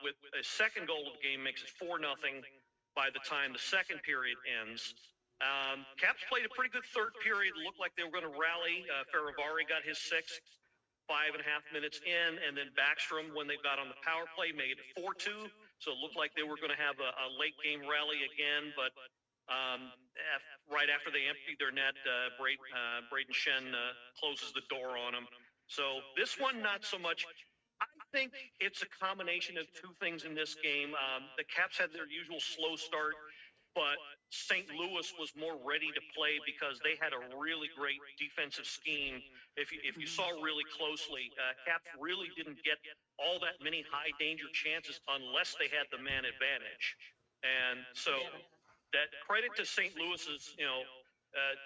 with a second goal of the game makes it 4-0 by the time the second period ends. Caps played a pretty good third period. Looked like they were going to rally. Ferravari got his 6th, 5.5 minutes in, and then Backstrom, when they got on the power play, made it 4-2. So it looked like they were going to have a late game rally again, but right after they emptied their net, Braden Shen closes the door on them. So this one, not so much. I think it's a combination of 2 things in this game. The Caps had their usual slow start, but St. Louis was more ready to play because they had a really great defensive scheme. If you saw really closely, Caps really didn't get all that many high danger chances unless they had the man advantage. And so that credit to St. Louis's,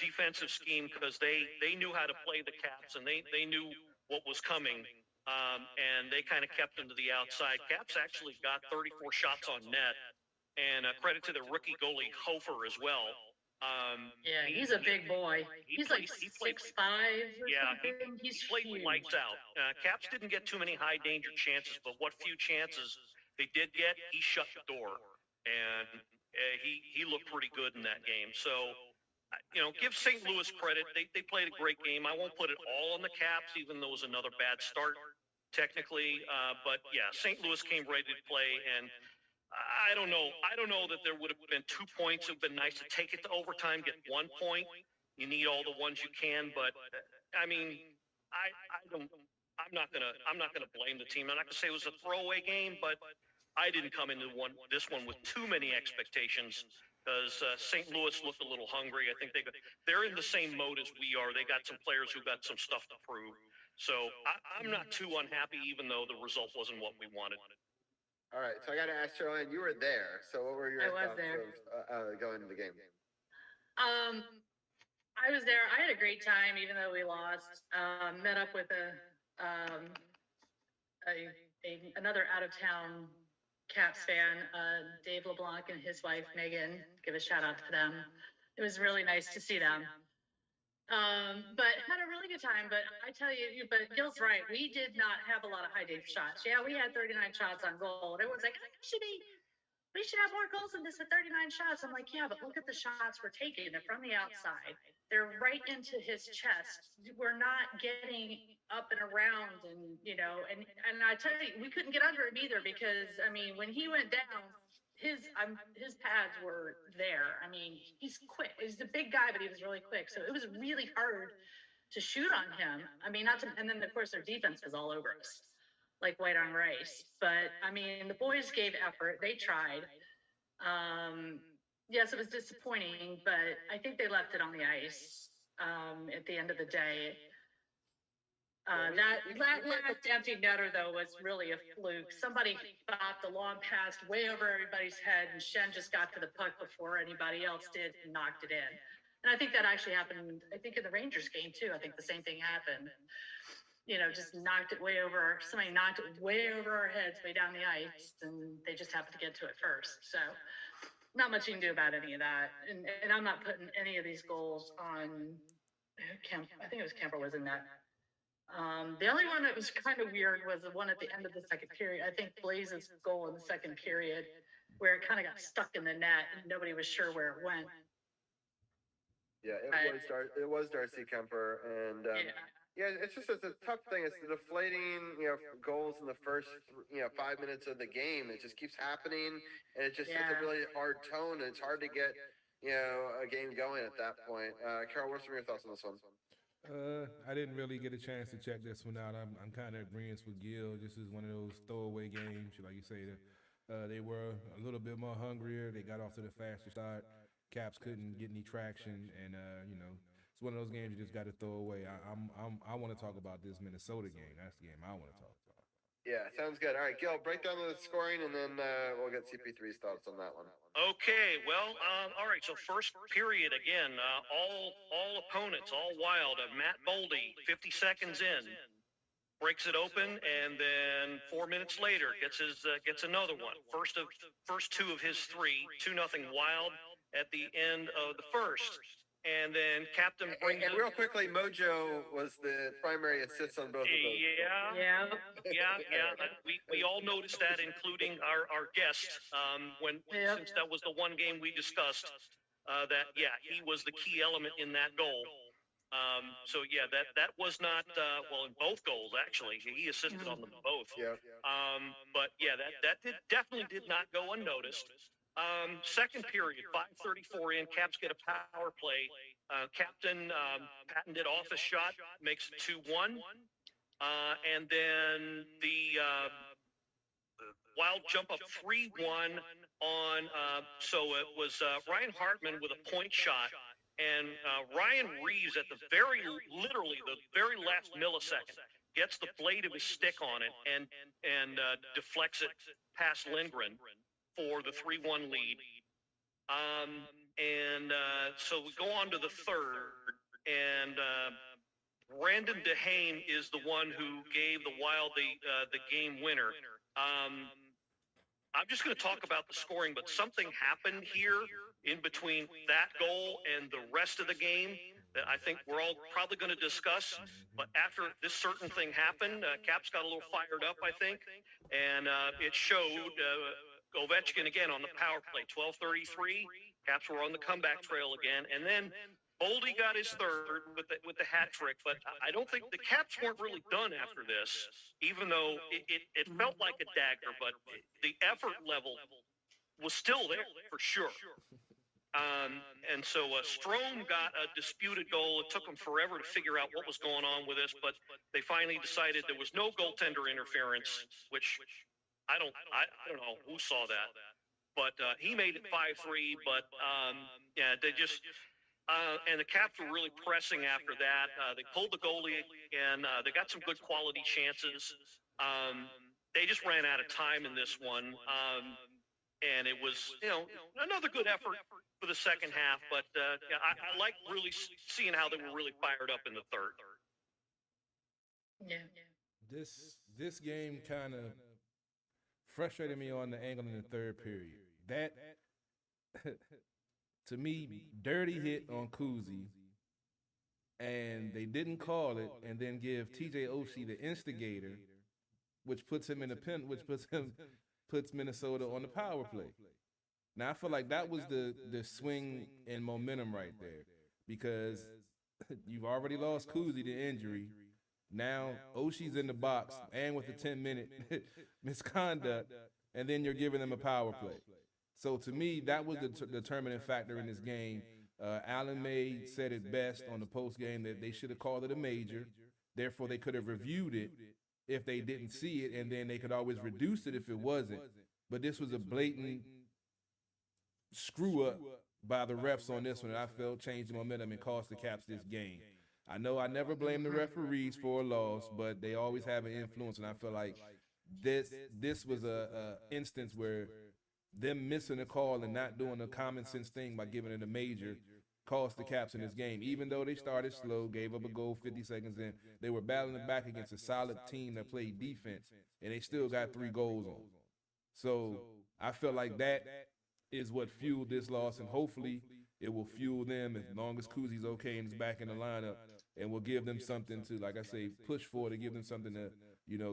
defensive scheme, because they knew how to play the Caps, and they knew what was coming, and they kind of kept them to the outside. Caps actually got 34 shots on net, and credit to the rookie goalie Hofer as well. He's a big boy. He's like 6'5". Yeah, he played huge. lights out. Caps didn't get too many high danger chances, but what few chances they did get, he shut the door, and he looked pretty good in that game. So, give St. Louis credit. They played a great game. I won't put it all on the Caps, even though it was another bad start technically. But yeah, St. Louis came ready to play, and I don't know. I don't know that there would have been 2 points. It would have been nice to take it to overtime, get 1 point. You need all the ones you can, but I mean, I'm not gonna blame the team. I'm not gonna say it was a throwaway game, but I didn't come into this one with too many expectations, because St. Louis looked a little hungry. I think they're in the same mode as we are. They got some players who got some stuff to prove. So I'm not too unhappy, even though the result wasn't what we wanted. All right, so I got to ask Caroline, you were there. So what were your I was thoughts there. of going into the game? I was there. I had a great time, even though we lost. Met up with another out of town Caps fan, Dave LeBlanc and his wife Megan. Give a shout out to them. It was really nice to see them. But had a really good time. But I tell you, but Gil's right. We did not have a lot of high day shots. Yeah, we had 39 shots on goal. And everyone's like, we should have more goals than this at 39 shots. I'm like, yeah, but look at the shots we're taking. They're from the outside. They're right into his chest. We're not getting up and around, and and I tell you, we couldn't get under him either because I mean, when he went down, his pads were there. I mean, he's quick. He's a big guy, but he was really quick. So it was really hard to shoot on him. I mean, and then of course their defense was all over us, like white on rice. But I mean, the boys gave effort. They tried. Yes, it was disappointing, but I think they left it on the ice at the end of the day. That last empty netter, though, was really a fluke. Somebody thought the long pass way over everybody's head, and Shen just got to the puck before anybody else did and knocked it in. And I think that actually happened, I think, in the Rangers game, too. I think the same thing happened. Just knocked it way over. Somebody knocked it way over our heads, way down the ice, and they just happened to get to it first. So not much you can do about any of that. And I'm not putting any of these goals on Kemp. I think it was Kemper was in that. The only one that was kind of weird was the one at the end of the second period. I think Blaze's goal in the second period, where it kind of got stuck in the net and nobody was sure where it went. Yeah, it was Darcy Kemper, and yeah, it's a tough thing. It's the deflating, goals in the first, 5 minutes of the game. It just keeps happening, and it just sets a really hard tone, and it's hard to get, a game going at that point. Carol, what's some of your thoughts on this one? I didn't really get a chance to check this one out. I'm kind of agreeing with Gil. This is one of those throwaway games, like you say. They were a little bit more hungrier. They got off to the faster start. Caps couldn't get any traction, and it's one of those games you just got to throw away. I want to talk about this Minnesota game. That's the game I want to talk about. Yeah, sounds good. All right, Gil, break down the scoring, and then we'll get CP3's thoughts on that one. Okay, well, all right. So first period again. All opponents, all Wild. Matt Boldy, 50 seconds in, breaks it open, and then 4 minutes later gets another one. First two of his three, 2-0 Wild at the end of the first. And then Captain brings and real quickly, Mojo was the primary assist on both of those. Yeah. We all noticed that, including our guest, since that was the one game we discussed. He was the key element in that goal. That was not in both goals actually. He assisted on them both. But that definitely did not go unnoticed. Second period, 5:34 in, Caps get a power play. Captain patented off a shot, makes it 2-1. And then the Wild jump up 3-1 on, so it was Ryan Hartman with a point shot. And Ryan Reeves at literally the very last millisecond, gets the blade of his stick on it and deflects it past Lindgren for the 3-1 lead. So we go on to the third, and Brandon DeHaan is the one who gave the Wild the game winner. I'm just going to talk about the scoring, but something happened here in between that goal and the rest of the game that I think we're all probably going to discuss. But after this certain thing happened, Caps got a little fired up, I think, and it showed. Ovechkin again on the power play, 12:33. Caps were on the comeback trail again, and then Boldy got his third with the hat trick. But I don't think the Caps weren't really done after this, even though it felt like a dagger. But the effort level was still there for sure. And so Strome got a disputed goal. It took them forever to figure out what was going on with this, but they finally decided there was no goaltender interference, which I don't know who saw that, but he made it 5-3. But they just and the Caps were really pressing after that. They pulled the goalie again. They got some good quality chances. they just ran out of time in this one. And it was, another good effort for the second half. But yeah, I like really seeing how they were really fired up in the third. Yeah. This game kind of frustrated me on the angle in the third period. That to me, dirty hit on Kuzi, and they didn't call it, and then give TJ Oshie the instigator, which puts him in the pen, which puts Minnesota on the power play. Now I feel like that was the swing in momentum right there, because you've already lost Kuzi to injury. Now Oshie's in the box and with a 10-minute misconduct, and then you're giving them a power play. So to me, that was the determining factor in this game. Alan May said it best on the post game that they should have called it a major. Therefore, they could have reviewed it if they didn't see it, and then they could always reduce it if it wasn't. But this was a blatant screw up by the refs on this one that I felt changed the momentum and cost the Caps this game. I know I never blame the referees for a loss, but they always have an influence, and I feel like this was a instance where them missing a call and not doing a common sense thing by giving it a major cost the Caps in this game. Even though they started slow, gave up a goal 50 seconds in, they were battling back against a solid team that played defense, and they still got 3 goals on. So I feel like that is what fueled this loss, and hopefully it will fuel them as long as Kuzi's okay and is back in the lineup, and will give them something to, like I say, push for, to give them something to,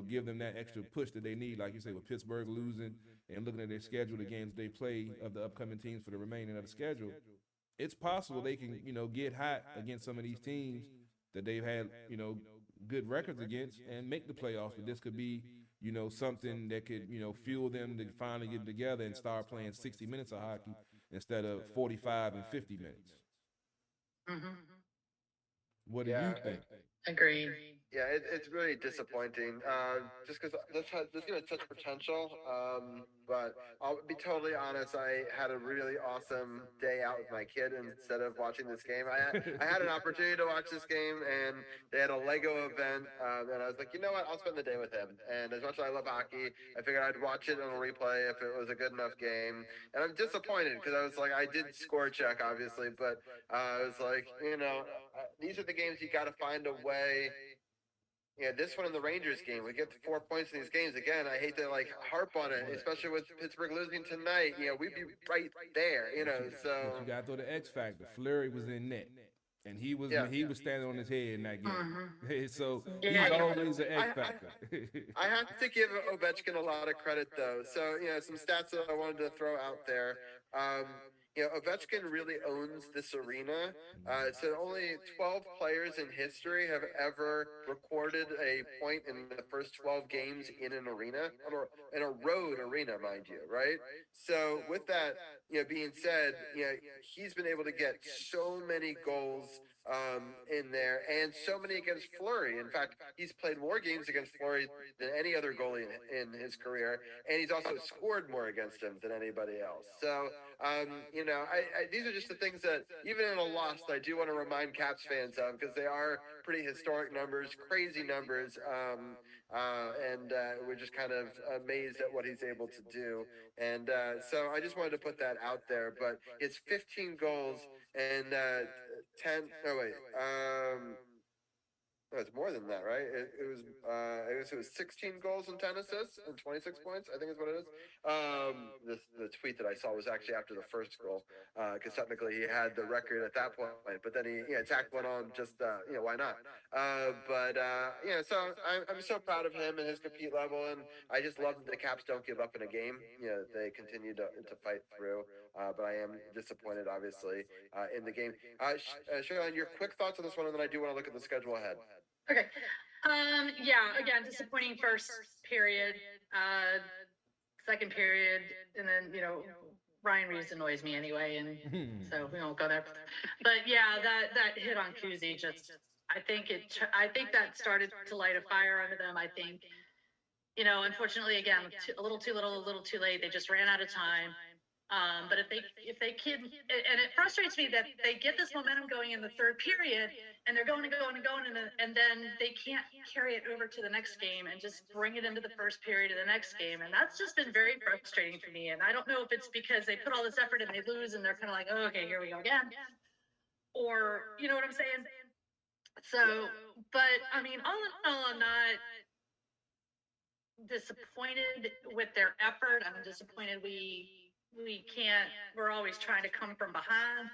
give them that extra push that they need. Like you say, with Pittsburgh losing and looking at their schedule, the games they play of the upcoming teams for the remaining of the schedule, it's possible they can, get hot against some of these teams that they've had, good records against and make the playoffs. But this could be, something that could, fuel them to finally get together and start playing 60 minutes of hockey instead of 45 and 50 minutes. Mm-hmm. What do you think? Agreed. Yeah, it's really disappointing. Just because this game has such potential. But I'll be totally honest. I had a really awesome day out with my kid instead of watching this game. I had an opportunity to watch this game, and they had a Lego event, and I was like, you know what? I'll spend the day with him. And as much as I love hockey, I figured I'd watch it on a replay if it was a good enough game. And I'm disappointed because I was like, I did score check, obviously, but I was like, these are the games you got to find a way. Yeah, this one in the Rangers game, we get the 4 points in these games. Again, I hate to harp on it, especially with Pittsburgh losing tonight. We'd be right there, so. But you got to throw the X factor. Fleury was in net, and he was standing on his head in that game. Mm-hmm. So he's always an X factor. I have to give Ovechkin a lot of credit, though. So, some stats that I wanted to throw out there. Ovechkin really owns this arena. So only 12 players in history have ever recorded a point in the first 12 games in an arena, or in a road arena, mind you, right? So with that, being said, he's been able to get so many goals in there, and so many against Fleury. In fact, he's played more games against Fleury than any other goalie in his career, and he's also scored more against him than anybody else. So, these are just the things that, even in a loss, I do want to remind Caps fans of, because they are pretty historic numbers, crazy numbers, and we're just kind of amazed at what he's able to do. And so I just wanted to put that out there. But it's 15 goals and 10. No, wait. No, it's more than that, right? I guess it was 16 goals and 10 assists and 26 points, I think is what it is. The tweet that I saw was actually after the first goal, because technically he had the record at that point, but then he tacked one on just, why not? So I'm so proud of him and his compete level, and I just love that the Caps don't give up in a game. They continue to fight through, but I am disappointed, obviously, in the game. Sharon, your quick thoughts on this one, and then I do want to look at the schedule ahead. Okay. Again, disappointing first period, second period, and then, Ryan Reeves annoys me anyway, and so we won't go there. But yeah, that hit on Kuzi I think that started to light a fire under them. I think, unfortunately, again, a little too little, a little too late. They just ran out of time. But if they can, and it frustrates me that they get this momentum going in the third period, and they're going and going and going, and then they can't carry it over to the next game and just bring it into the first period of the next game, and that's just been very frustrating for me. And I don't know if it's because they put all this effort and they lose, and they're kind of like, oh, okay, here we go again, or you know what I'm saying? So, but I mean, all in all, I'm not disappointed with their effort. I'm disappointed we're always trying to come from behind,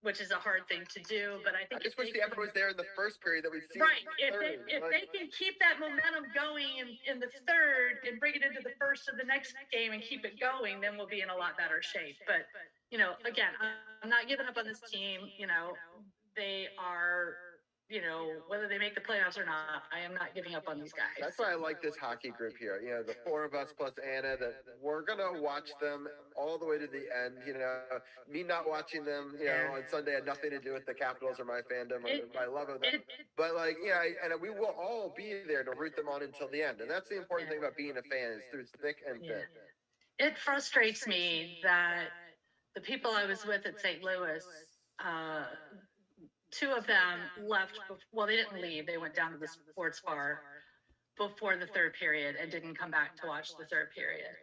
which is a hard thing to do, but I think I just wish the effort was there in the first period that we've seen. Right, if they can keep that momentum going in the third and bring it into the first of the next game and keep it going, then we'll be in a lot better shape. But, you know, again, I'm not giving up on this team. You know, they are, you know, whether they make the playoffs or not, I am not giving up on these guys. That's why I like this hockey group here. You know, the four of us plus Anna, that we're going to watch them all the way to the end. You know, me not watching them, you know, on Sunday had nothing to do with the Capitals or my fandom or my love of them. But, like, yeah, and we will all be there to root them on until the end. And that's the important thing about being a fan, is through thick and thin. It frustrates me that the people I was with at St. Louis, two of them left. Well, they didn't leave. They went down to the sports bar before the third period and didn't come back to watch the third period.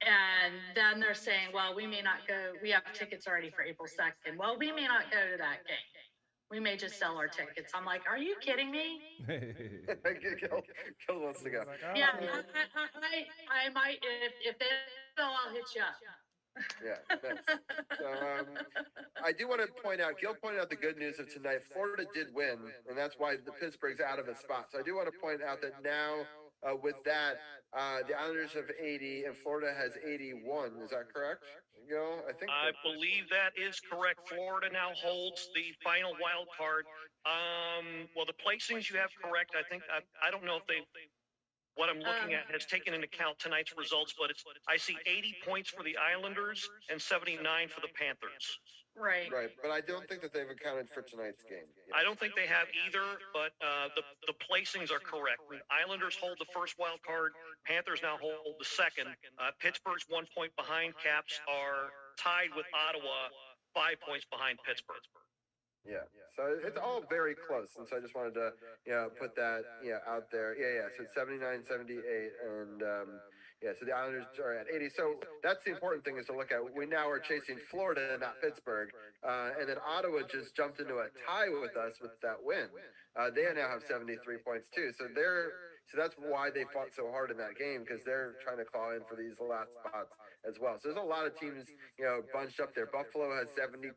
And then they're saying, well, we may not go. We have tickets already for April 2nd. Well, we may not go to that game. We may just sell our tickets. I'm like, are you kidding me? Kill wants to go. Yeah, I might, if they don't, I'll hit you up. Yeah, thanks. So I do want to point out, Gil pointed out the good news of tonight. Florida did win, and that's why the Pittsburgh's out of a spot. So I do want to point out that now with that, the Islanders have 80 and Florida has 81. Is that correct? Gil, I believe that is correct. Florida now holds the final wild card. Well, the placings you have correct. I think I don't know if what I'm looking at has taken into account tonight's results, but I see 80 points for the Islanders and 79 for the Panthers. Right. Right, but I don't think that they've accounted for tonight's game. I don't think they have either, but the placings are correct. The Islanders hold the first wild card. Panthers now hold the second. Pittsburgh's 1 point behind. Caps are tied with Ottawa, 5 points behind Pittsburgh. Yeah, so it's all very close, and so I just wanted to, put that, out there. Yeah, so it's 79, 78, and, so the Islanders are at 80. So that's the important thing is to look at. We now are chasing Florida, not Pittsburgh, and then Ottawa just jumped into a tie with us with that win. They now have 73 points too, so that's why they fought so hard in that game, because they're trying to claw in for these last spots as well. So there's a lot of teams, bunched up there. Buffalo has 72.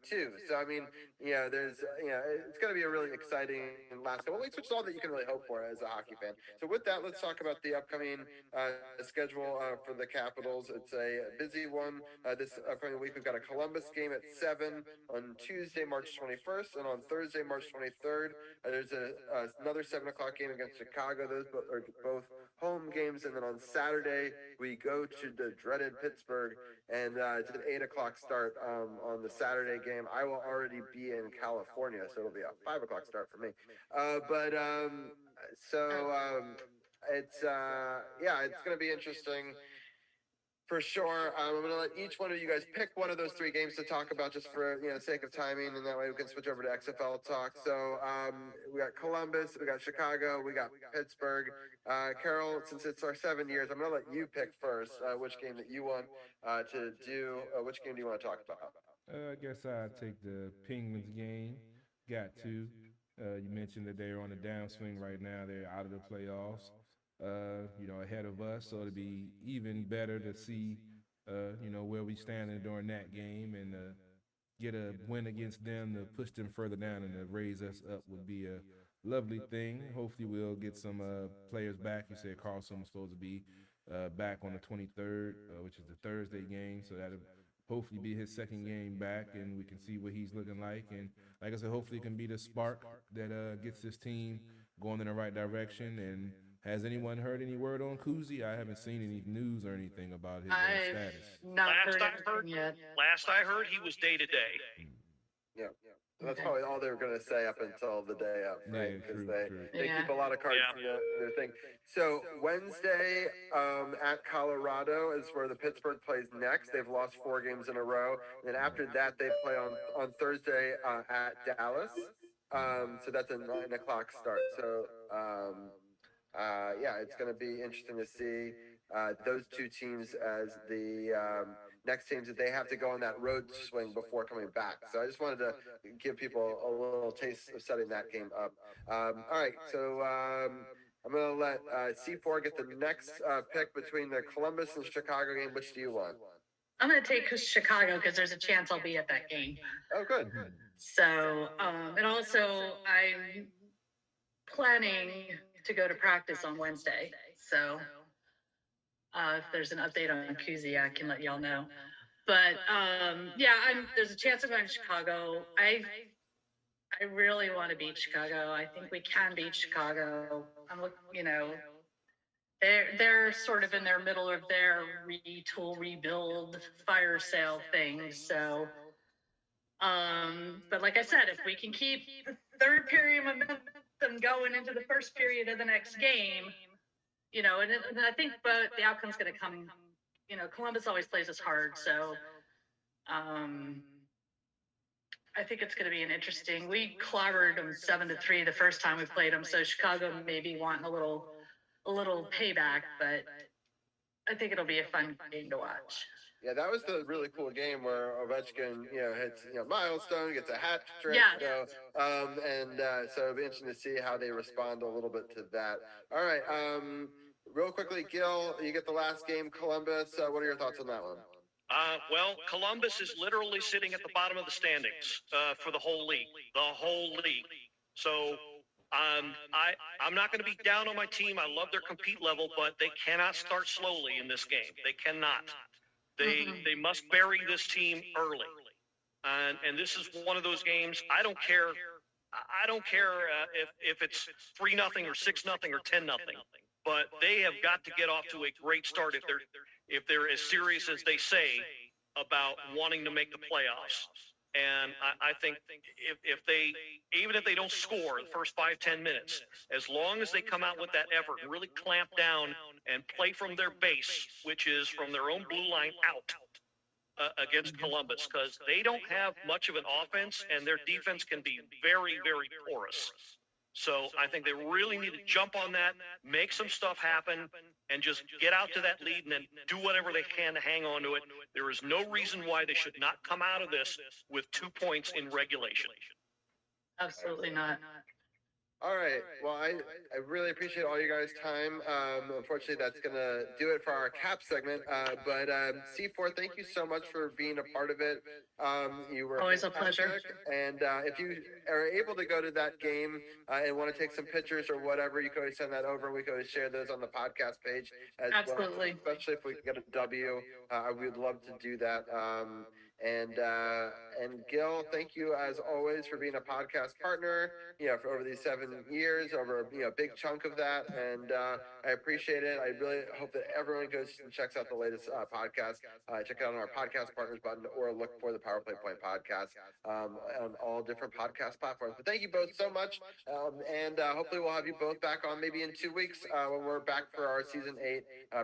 So, I mean, there's, it's going to be a really exciting last couple weeks, which is all that you can really hope for as a hockey fan. So with that, let's talk about the upcoming schedule for the Capitals. It's a busy one this upcoming week. We've got a Columbus game at 7 on Tuesday, March 21st, and on Thursday, March 23rd, there's another 7 o'clock game against Chicago. Those are both home games, and then on Saturday we go to the dreaded Pittsburgh, and it's an 8 o'clock start on the Saturday game. I will already be in California, so it'll be a 5 o'clock start for me. It's going to be interesting. For sure. I'm going to let each one of you guys pick one of those three games to talk about, just for sake of timing, and that way we can switch over to XFL talk. So we got Columbus, we got Chicago, we got Pittsburgh. Carol, since it's our 7 years, I'm going to let you pick first which game that you want to do. Which game do you want to talk about? I guess I'll take the Penguins game. Got to. You mentioned that they're on a downswing right now. They're out of the playoffs. Ahead of us, so it'll be even better to see, where we stand during that game, and get a win against them to push them further down and to raise us up would be a lovely thing. Hopefully we'll get some players back. You said Carlson was supposed to be back on the 23rd, which is the Thursday game, so that'll hopefully be his second game back, and we can see what he's looking like. And like I said, hopefully it can be the spark that gets this team going in the right direction. And has anyone heard any word on Kuzi? I haven't seen any news or anything about his status. Not heard anything yet. Last I heard, he was day to day. Yeah. That's probably all they were going to say up until the day of, right? Yeah, Because true. they Yeah. keep a lot of cards in their thing. So Wednesday at Colorado is where the Pittsburgh plays next. They've lost 4 games in a row. And then after that, they play on Thursday at Dallas. So that's a 9 o'clock start. So yeah, it's going to be interesting to see those two teams as the next teams that they have to go on that road swing before coming back. So I just wanted to give people a little taste of setting that game up. All right, so I'm going to let C4 get the next pick between the Columbus and Chicago game. Which do you want? I'm going to take Chicago because there's a chance I'll be at that game. Oh, good. So, and also I'm planning to go to practice on Wednesday. So, if there's an update on Kuzi, I can let y'all know. But yeah, there's a chance of going to Chicago. I really want to beat Chicago. I think we can beat Chicago. They're sort of in their middle of their retool, rebuild, fire sale thing. So, but like I said, if we can keep the third period momentum going into the first period of the next game, and I think, but the outcome's going to come. Columbus always plays us hard, so I think it's going to be an interesting. We clobbered them 7-3 the first time we played them, so Chicago may be wanting a little payback, but I think it'll be a fun game to watch. Yeah, that was the really cool game where Ovechkin, hits, milestone, gets a hat trick. Yeah. So it'll be interesting to see how they respond a little bit to that. All right, real quickly, Gil, you get the last game, Columbus. What are your thoughts on that one? Well, Columbus is literally sitting at the bottom of the standings for the whole league. So I'm not going to be down on my team. I love their compete level, but they cannot start slowly in this game. They cannot. They must bury this team early. And this is one of those games. I don't care if it's 3-0 or 6-0 or 10-0. But they have got to get off to a great start if they're as serious as they say about wanting to make the playoffs. And I think even if they don't score the first 5-10 minutes, as long as they come out with that effort and really clamp down and play from their base, which is from their own blue line out against Columbus, because they don't have much of an offense and their defense can be very, very porous. So I think they really need to jump on that, make some stuff happen, and just get out to that lead and then do whatever they can to hang on to it. There is no reason why they should not come out of this with 2 points in regulation. Absolutely not. All right. Well, I really appreciate all you guys' time. Unfortunately, that's going to do it for our cap segment. But C4, thank you so much for being a part of it. You were always a pleasure. And if you are able to go to that game and want to take some pictures or whatever, you can always send that over. We can always share those on the podcast page as Absolutely. well. Especially if we can get a W. We would love to do that. And Gil, thank you as always for being a podcast partner, for over these 7 years, over a big chunk of that. And I appreciate it. I really hope that everyone goes and checks out the latest podcast. Check it out on our podcast partners button or look for the Power Play Point podcast on all different podcast platforms. But thank you both so much. And hopefully we'll have you both back on maybe in 2 weeks when we're back for our season 8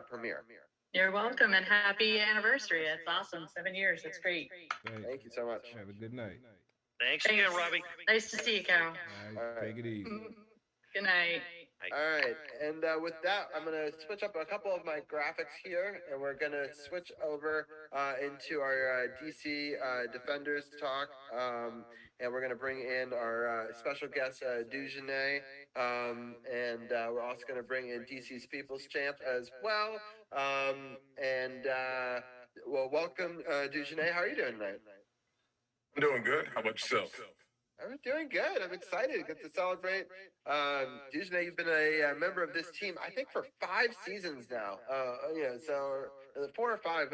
premiere. You're welcome, and happy anniversary. It's awesome. 7 years. It's great. Thank you so much. Have a good night. Thanks again, Robbie. Nice to see you, Carol. All right, take it easy. Good night. All right, and with that, I'm going to switch up a couple of my graphics here, and we're going to switch over into our DC Defenders talk, and we're going to bring in our special guest, Dugenais, and we're also going to bring in DC's People's Champ as well. Well, welcome, Dugenais. How are you doing tonight? I'm doing good. How about yourself? I'm doing good. I'm excited to get to celebrate. Dugenais, you've been a member of this team, I think, for 5 seasons now. So 4 or 5,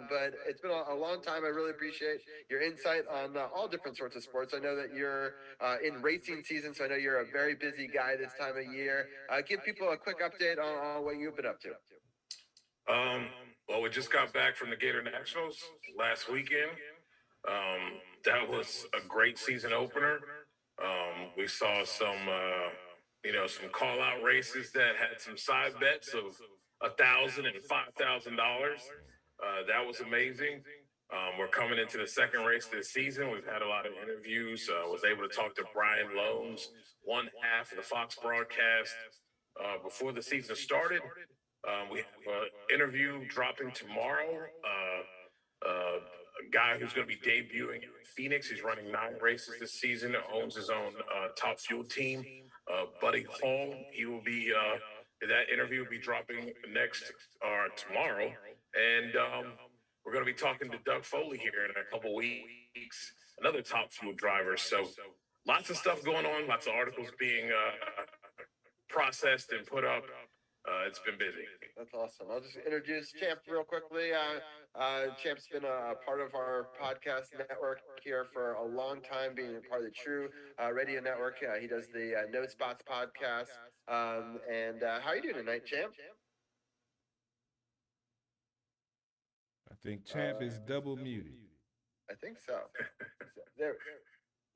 but it's been a long time. I really appreciate your insight on all different sorts of sports. I know that you're in racing season, so I know you're a very busy guy this time of year. Give people a quick update on what you've been up to. Well, we just got back from the Gator Nationals last weekend. That was a great season opener. We saw some, some call out races that had some side bets of $1,000 and $5,000. That was amazing. We're coming into the second race this season. We've had a lot of interviews. Was able to talk to Brian Loans, one half of the Fox broadcast before the season started. We have an interview dropping tomorrow. A guy who's going to be debuting in Phoenix. He's running 9 races this season, owns his own Top Fuel team. Buddy Hall, he will be, that interview will be dropping next or tomorrow. And we're going to be talking to Doug Foley here in a couple weeks, another Top Fuel driver. So lots of stuff going on, lots of articles being processed and put up. It's been busy. That's awesome. I'll just introduce Champ real quickly. Champ's been a part of our podcast network here for a long time, being a part of the True Radio Network. He does the No Spots podcast. And how are you doing tonight, Champ? I think Champ is double muted. I think so. There.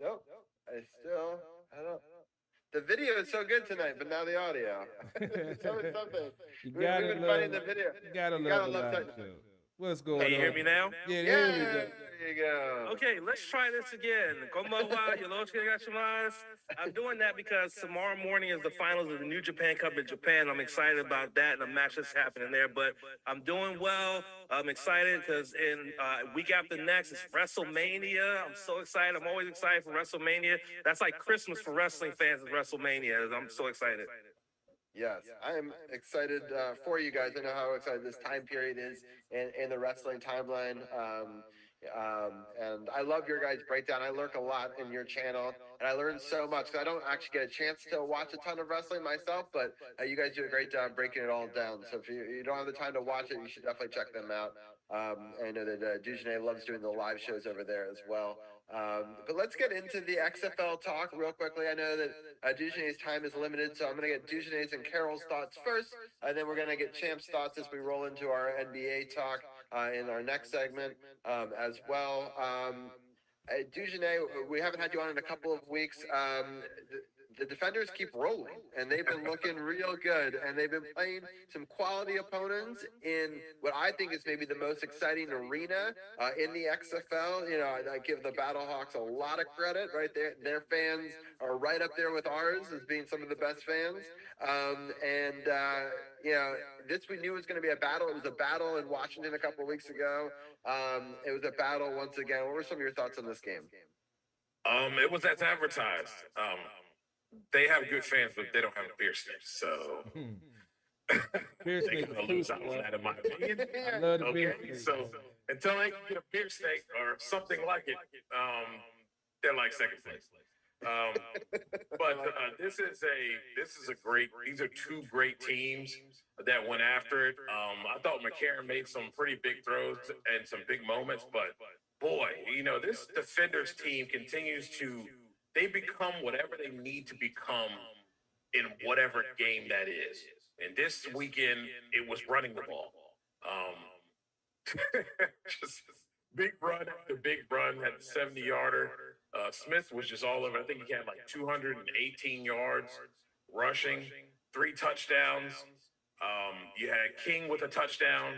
Nope. I don't. The video is so good tonight, but now the audio. Something. We've been fighting the video. You gotta love that show. What's going on? Can you hear me now? Yeah, there we go. There you go. Okay, let's try this again. I'm doing that because tomorrow morning is the finals of the New Japan Cup in Japan. I'm excited about that and the match that's happening there. But I'm doing well. I'm excited because in week after next is WrestleMania. I'm so excited. I'm always excited for WrestleMania. That's like Christmas for wrestling fans. Is WrestleMania. I'm so excited. Yes, I am excited for you guys. I know how excited this time period is in the wrestling timeline. And I love your guys' breakdown. I lurk a lot in your channel, and I learned so much. I don't actually get a chance to watch a ton of wrestling myself, but you guys do a great job breaking it all down. So if you don't have the time to watch it, you should definitely check them out. I know that Dujanet loves doing the live shows over there as well. But let's get into the XFL talk real quickly. I know that Dujanet's time is limited, so I'm going to get Dujanet's and Carol's thoughts first, and then we're going to get Champ's thoughts as we roll into our NBA talk in our next segment as well. Dujanet, we haven't had you on in a couple of weeks. The defenders keep rolling, and they've been looking real good, and they've been playing some quality opponents in what I think is maybe the most exciting arena in the XFL. You know, I give the Battlehawks a lot of credit, right? Their fans are right up there with ours as being some of the best fans. You know, this we knew was going to be a battle. It was a battle in Washington a couple of weeks ago. It was a battle once again. What were some of your thoughts on this game? It was as advertised. They have good fans, but they don't have a beer stick, so Beer they're snake gonna is lose cool, out on that, in my opinion. I love the beer Okay, snake. so until they get a beer steak or something like it, they're like second place. But this is a great. These are two great teams that went after it. I thought McCarron made some pretty big throws and some big moments, but boy, you know, this Defenders team continues to. They become whatever they need to become in whatever game that is. And this weekend, it was running the ball. Just big run after big run, had a 70-yarder. Smith was just all over. I think he had like 218 yards rushing, 3 touchdowns. You had King with a touchdown,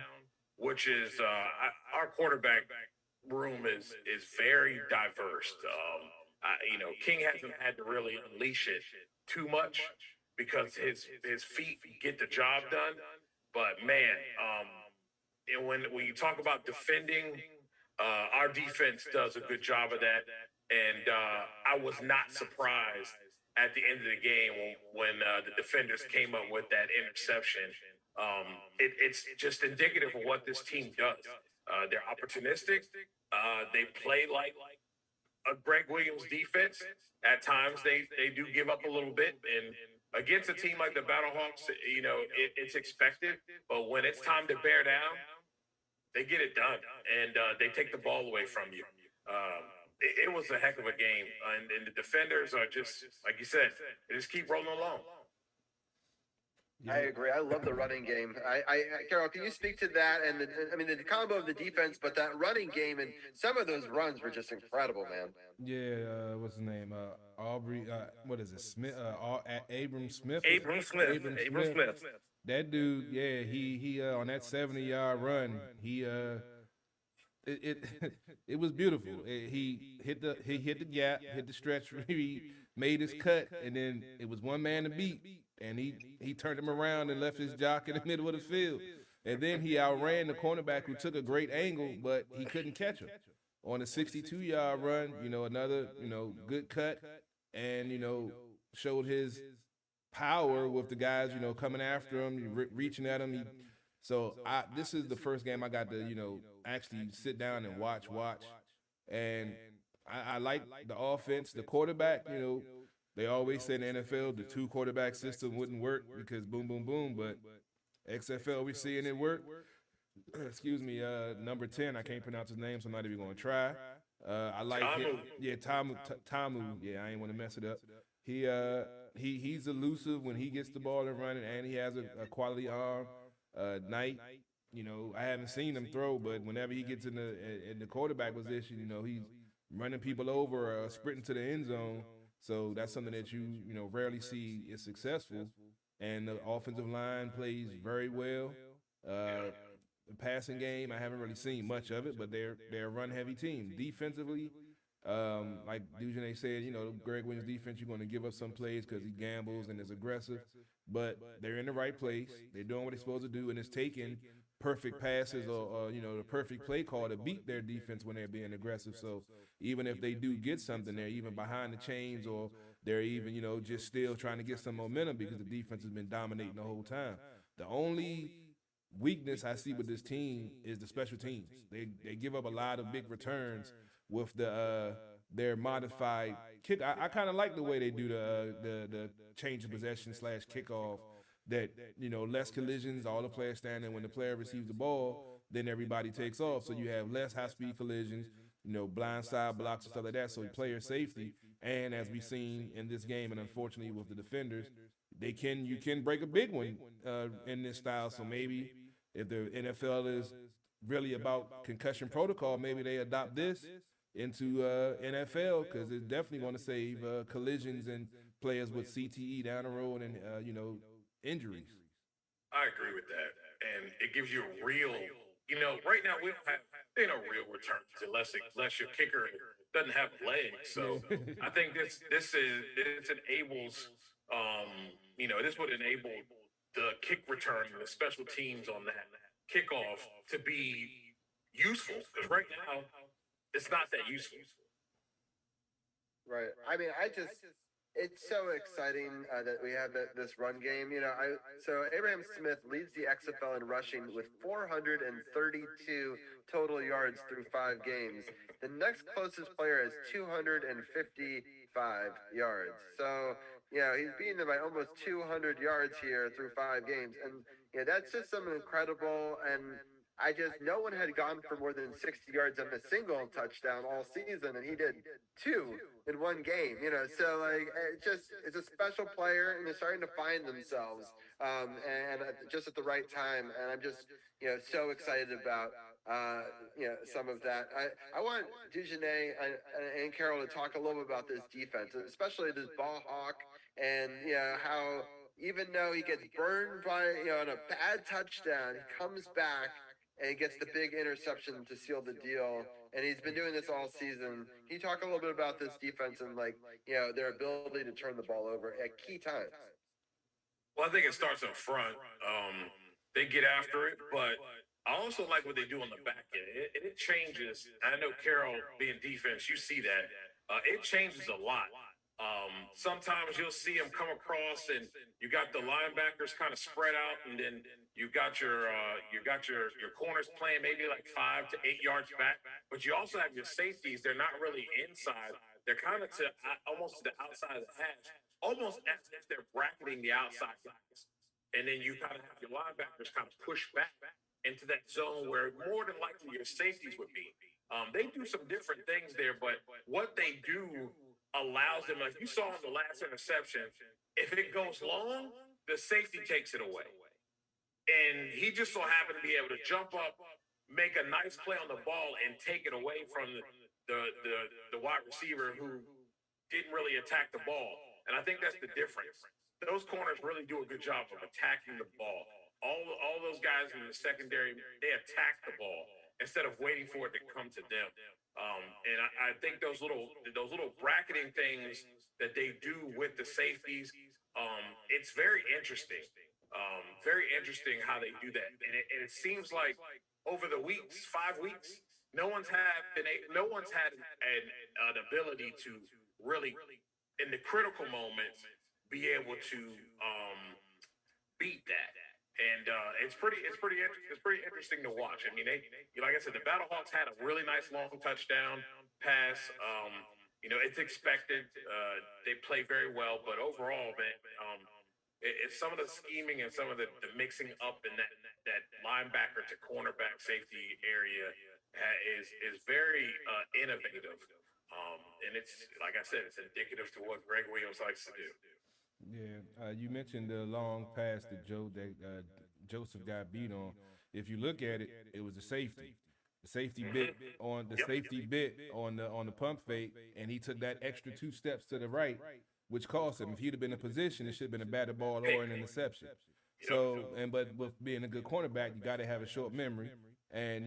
which is our quarterback room is very diverse. You know, King hasn't had to really unleash it too much because his feet get the job done. But man, and when you talk about defending, our defense does a good job of that. And I was not surprised at the end of the game when the defenders came up with that interception. It's just indicative of what this team does. They're opportunistic. They play like a Greg Williams defense. At times they do give up a little bit, and against a team like the Battlehawks, you know, it's expected, but when it's time to bear down, they get it done, and they take the ball away from you. It was a heck of a game, and the defenders are just, like you said, they just keep rolling along. I agree. I love the running game. Carol, can you speak to that? And the combo of the defense, but that running game and some of those runs were just incredible, man. Yeah, what's his name? Aubrey. What is it? Smith. Abram Smith. Abram Smith. That dude. Yeah, he on that 70-yard run. It was beautiful. He hit the gap, hit the stretch. He made his cut, and then it was one man to beat, and he turned him around and left his jock in the middle of the field, and then he outran the cornerback who took a great angle, but he couldn't catch him on a 62-yard run. Another good cut, and showed his power with the guys coming after him, reaching at him. So this is the first game I got to actually sit down and watch, and I like the offense. The quarterback, they always say in the NFL the 2-quarterback system wouldn't work because boom, boom, boom. But XFL, we're seeing it work. Excuse me, number 10, I can't pronounce his name, so I'm not even going to try. I like him. Yeah, Tamu. Yeah, I ain't want to mess it up. He's elusive when he gets the ball and running, and he has a quality arm. Knight, I haven't seen him throw, but whenever he gets in the quarterback position, he's running people over or sprinting to the end zone. So that's something that you rarely see is successful. And the offensive line plays very well. The passing game, I haven't really seen much of it, but they're a run-heavy team. Defensively, like Dujane said, Greg Williams' defense, you're going to give up some plays because he gambles and is aggressive. But they're in the right place. They're doing what they're supposed to do, and it's taking perfect passes or the perfect play call to beat their defense when they're being aggressive. So even if they do get something, they're even behind the chains, or they're even just still trying to get some momentum because the defense has been dominating the whole time. The only weakness I see with this team is the special teams. They give up a lot of big returns with their modified kick. I kind of like the way they do the change of possession / kickoff. That less collisions, all the players standing. When the player receives the ball, then everybody takes off. So you have less high-speed collisions, blindside blocks and stuff like that. So player safety, and as we've seen in this game, and unfortunately with the defenders, you can break a big one in this style. So maybe if the NFL is really about concussion protocol, maybe they adopt this into NFL, because it's definitely going to save collisions and players with CTE down the road and injuries. I agree with that, and it gives you a real, right now we don't have real returns unless your kicker doesn't have legs. So I think this enables, this would enable the kick return and the special teams on that kickoff to be useful, because right now it's not that useful. Right. It's so exciting that we have this run game. So Abraham Smith leads the XFL in rushing with 432 total yards through 5 games. The next closest player has 255 yards. So, he's beaten them by almost 200 yards here through 5 games. And, that's just something incredible. And no one had gone for more than 60 yards on a single touchdown all season, and he did 2 in 1 game. So it's a special player, and they're starting to find themselves, and just at the right time. And I'm just so excited about some of that. I want Dujane and Carol to talk a little bit about this defense, especially this ball hawk, and how even though he gets burned by on a bad touchdown, he comes back and he gets the big interception to seal the deal. And he's been doing this all season. Can you talk a little bit about this defense and their ability to turn the ball over at key times? Well, I think it starts up front. They get after it, but I also like what they do on the back end. It changes. I know, Carol, being defense, you see that. It changes a lot. Sometimes you'll see them come across, and you got the linebackers kind of spread out, and then you got your corners playing maybe like 5 to 8 yards back. But you also have your safeties. They're not really inside. They're kind of almost to the outside of the hash, almost as if they're bracketing the outside guys. And then you kind of have your linebackers kind of push back into that zone where more than likely your safeties would be. They do some different things there, but what they do allows them, like you saw in the last interception, if it goes long, the safety takes it away. And he just so happened to be able to jump up, make a nice play on the ball, and take it away from the wide receiver who didn't really attack the ball. And I think that's the difference. Those corners really do a good job of attacking the ball. All those guys in the secondary, they attack the ball instead of waiting for it to come to them. And I think those little bracketing things that they do with the safeties, it's very interesting. Very interesting how they do that. And it seems like over the weeks, 5 weeks, no one's had an ability to really, in the critical moments, be able to beat that. And it's pretty interesting to watch. I mean, like I said, the Battlehawks had a really nice long touchdown pass. It's expected. They play very well, but overall, man, it's some of the scheming and some of the mixing up in that linebacker to cornerback safety area is very innovative. And it's, like I said, it's indicative to what Greg Williams likes to do. Yeah, you mentioned the long pass that Joseph got beat on. If you look at it, it was a safety. The safety bit on the pump fake, and he took that extra 2 steps to the right, which cost him. If he'd have been in position, it should have been a batted ball or an interception. So, but with being a good cornerback, you got to have a short memory, and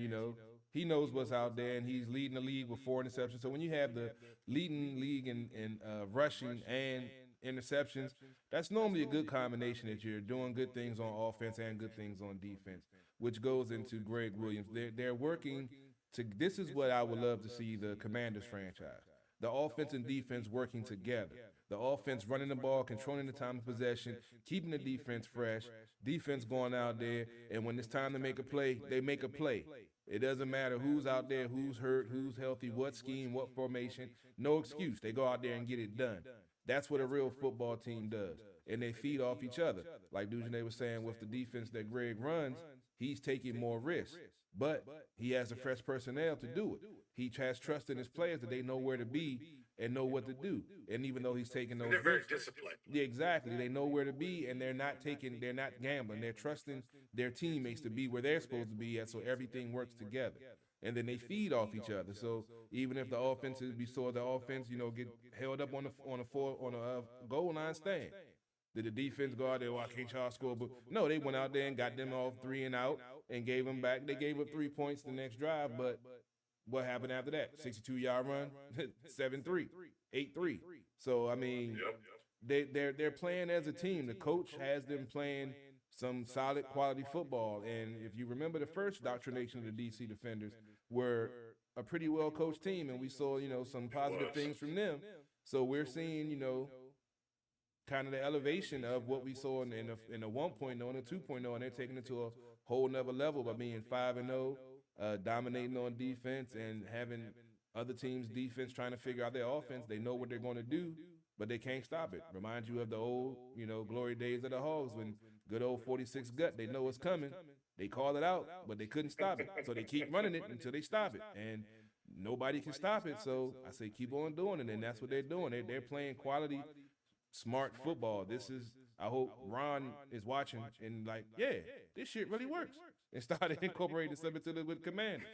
he knows what's out there, and he's leading the league with 4 interceptions. So when you have the leading league in rushing and interceptions, that's normally a good combination, that you're doing good things on offense and good things on defense, which goes into Greg Williams. They're working to, this is what I would love to see the Commanders franchise. The offense and defense working together. The offense running the ball, controlling the time of possession, keeping the defense fresh, defense going out there, and when it's time to make a play, they make a play. It doesn't matter who's out there, who's hurt, who's healthy, what scheme, what formation, no excuse. They go out there and get it done. That's what a real football team does. And they feed off each other. Like Dujane was saying, with the defense that Greg runs, he's taking more risks. But he has the fresh personnel to do it. He has trust in his players that they know where to be and know what to do. And even though he's taking those risks, they're very risks, disciplined. Yeah, exactly. They know where to be, and they're not gambling. They're trusting their teammates to be where they're supposed to be at, so everything works together. And then they feed off each other. So even if the offense, we saw the offense, get held up on a goal line stand. Did the defense go out there, I can't y'all score? But no, they went out there and got them off 3 and out and gave them back. They gave up 3 points the next drive, but what happened after that? 62-yard run, 7-3, 8-3. So I mean, they're playing as a team. The coach has them playing some solid quality football. And if you remember, the first doctrination of the DC Defenders were a pretty well coached team, and we saw some positive things from them. So we're seeing kind of the elevation of what we saw in a 1.0 and a 2.0, and they're taking it to a whole nother level by being 5-0, dominating on defense and having other teams' defense trying to figure out their offense. They know what they're going to do, but they can't stop it. Remind you of the old, glory days of the Hogs when good old 46 gut, they know it's coming. They call it out, but they couldn't stop it. So they keep running it until they stop it. And nobody can stop it. So I say keep on doing it, and that's what they're doing. They're playing quality, smart football. I hope Ron is watching and like, yeah, this shit really works. And started incorporating something with Commander.